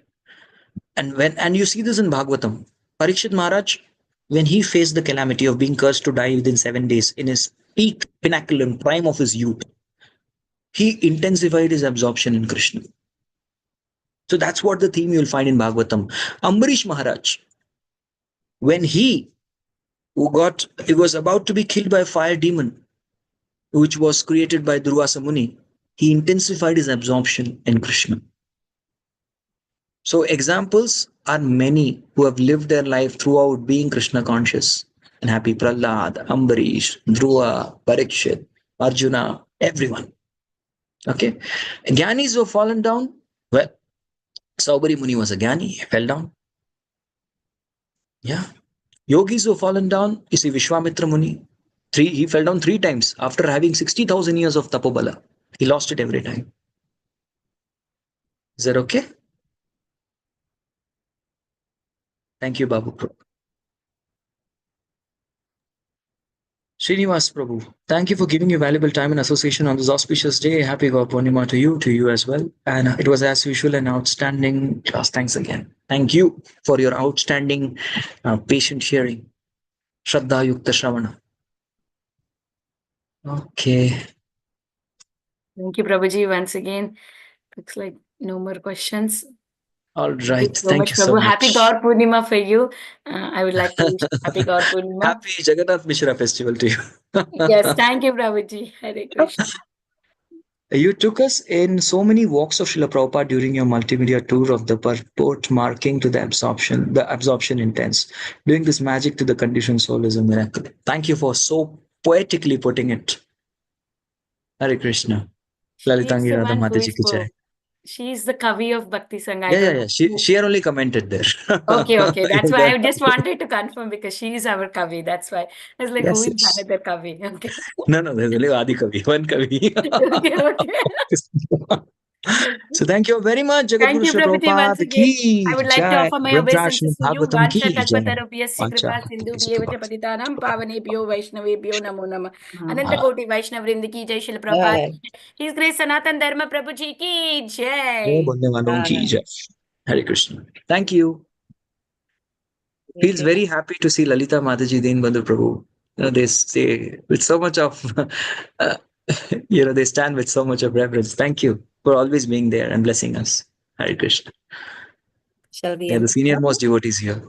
And you see this in Bhagavatam. Parikshit Maharaj, when he faced the calamity of being cursed to die within 7 days in his peak, pinnacle and prime of his youth, he intensified his absorption in Krishna. So that's what the theme you'll find in Bhagavatam. Ambarish Maharaj, when he was about to be killed by a fire demon, which was created by Durvasa Muni, he intensified his absorption in Krishna. So examples are many who have lived their life throughout being Krishna conscious and happy. Prahlad, Ambarish, Dhruva, Parikshit, Arjuna, everyone. Okay. Gyanis who have fallen down, well, Saubari Muni was a Gyani, he fell down. Yeah. Yogis who have fallen down, you see Vishwamitra Muni, he fell down 3 times after having 60,000 years of tapobala. He lost it every time. Is that okay? Thank you, Babu Prabhu. Srinivas Prabhu, thank you for giving your valuable time and association on this auspicious day. Happy Gaur Purnima to you as well. And it was as usual an outstanding class. Thanks again. Thank you for your outstanding patient sharing. Shraddha Yukta Shravana. Okay. Thank you, Prabhuji, once again. Looks like no more questions. All right. Thank you so much, Prabhu. Happy Gaur Purnima for you. I would like to wish Happy Gaur Purnima. Happy Jagannath Mishra festival to you. Yes, thank you, Prabhuji. Hare Krishna. You took us in so many walks of Srila Prabhupada during your multimedia tour of the purport marking to the absorption intense. Doing this magic to the conditioned soul is a miracle. Thank you for so poetically putting it. Hare Krishna. Lalitangi Radha Mataji ki jai. She is the Kavi of Bhakti Sangha. Yeah. She only commented there. Okay. That's why I just wanted to confirm because she is our Kavi. That's why I was like, Yes, who is yes. another Kavi? Okay. No, there's only Adi Kavi, one Kavi. Okay. So thank you very much, Thank Jagadguru you, Srila Prabhuji, once Prabhupada again. ki I would like to jai. offer my obeisances to you. Bhagavatam ki Vansha jai. kalpatarubhyasya kripa sindhubhyev cha patitanam pavanebhyo vaishnavebhyo namo namah. Ananta koti Vaishnav Vrinda ki jai. Srila Prabhupada ki jai. His Grace Sanatana Dharma Prabhuji ki jai. Bonne walon ki jai. Hare Krishna. Thank you. Feels very happy to see Lalita Mataji, Dinbandhu Prabhu. They stay with so much of, they stand with so much of reverence. Thank you for always being there and blessing us. Hare Krishna. Shall we? They're the senior most devotees here.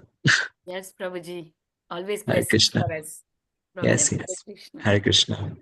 Yes, Prabhuji. Always Hare blessings Krishna. for us. Yes. Hare Krishna. Hare Krishna.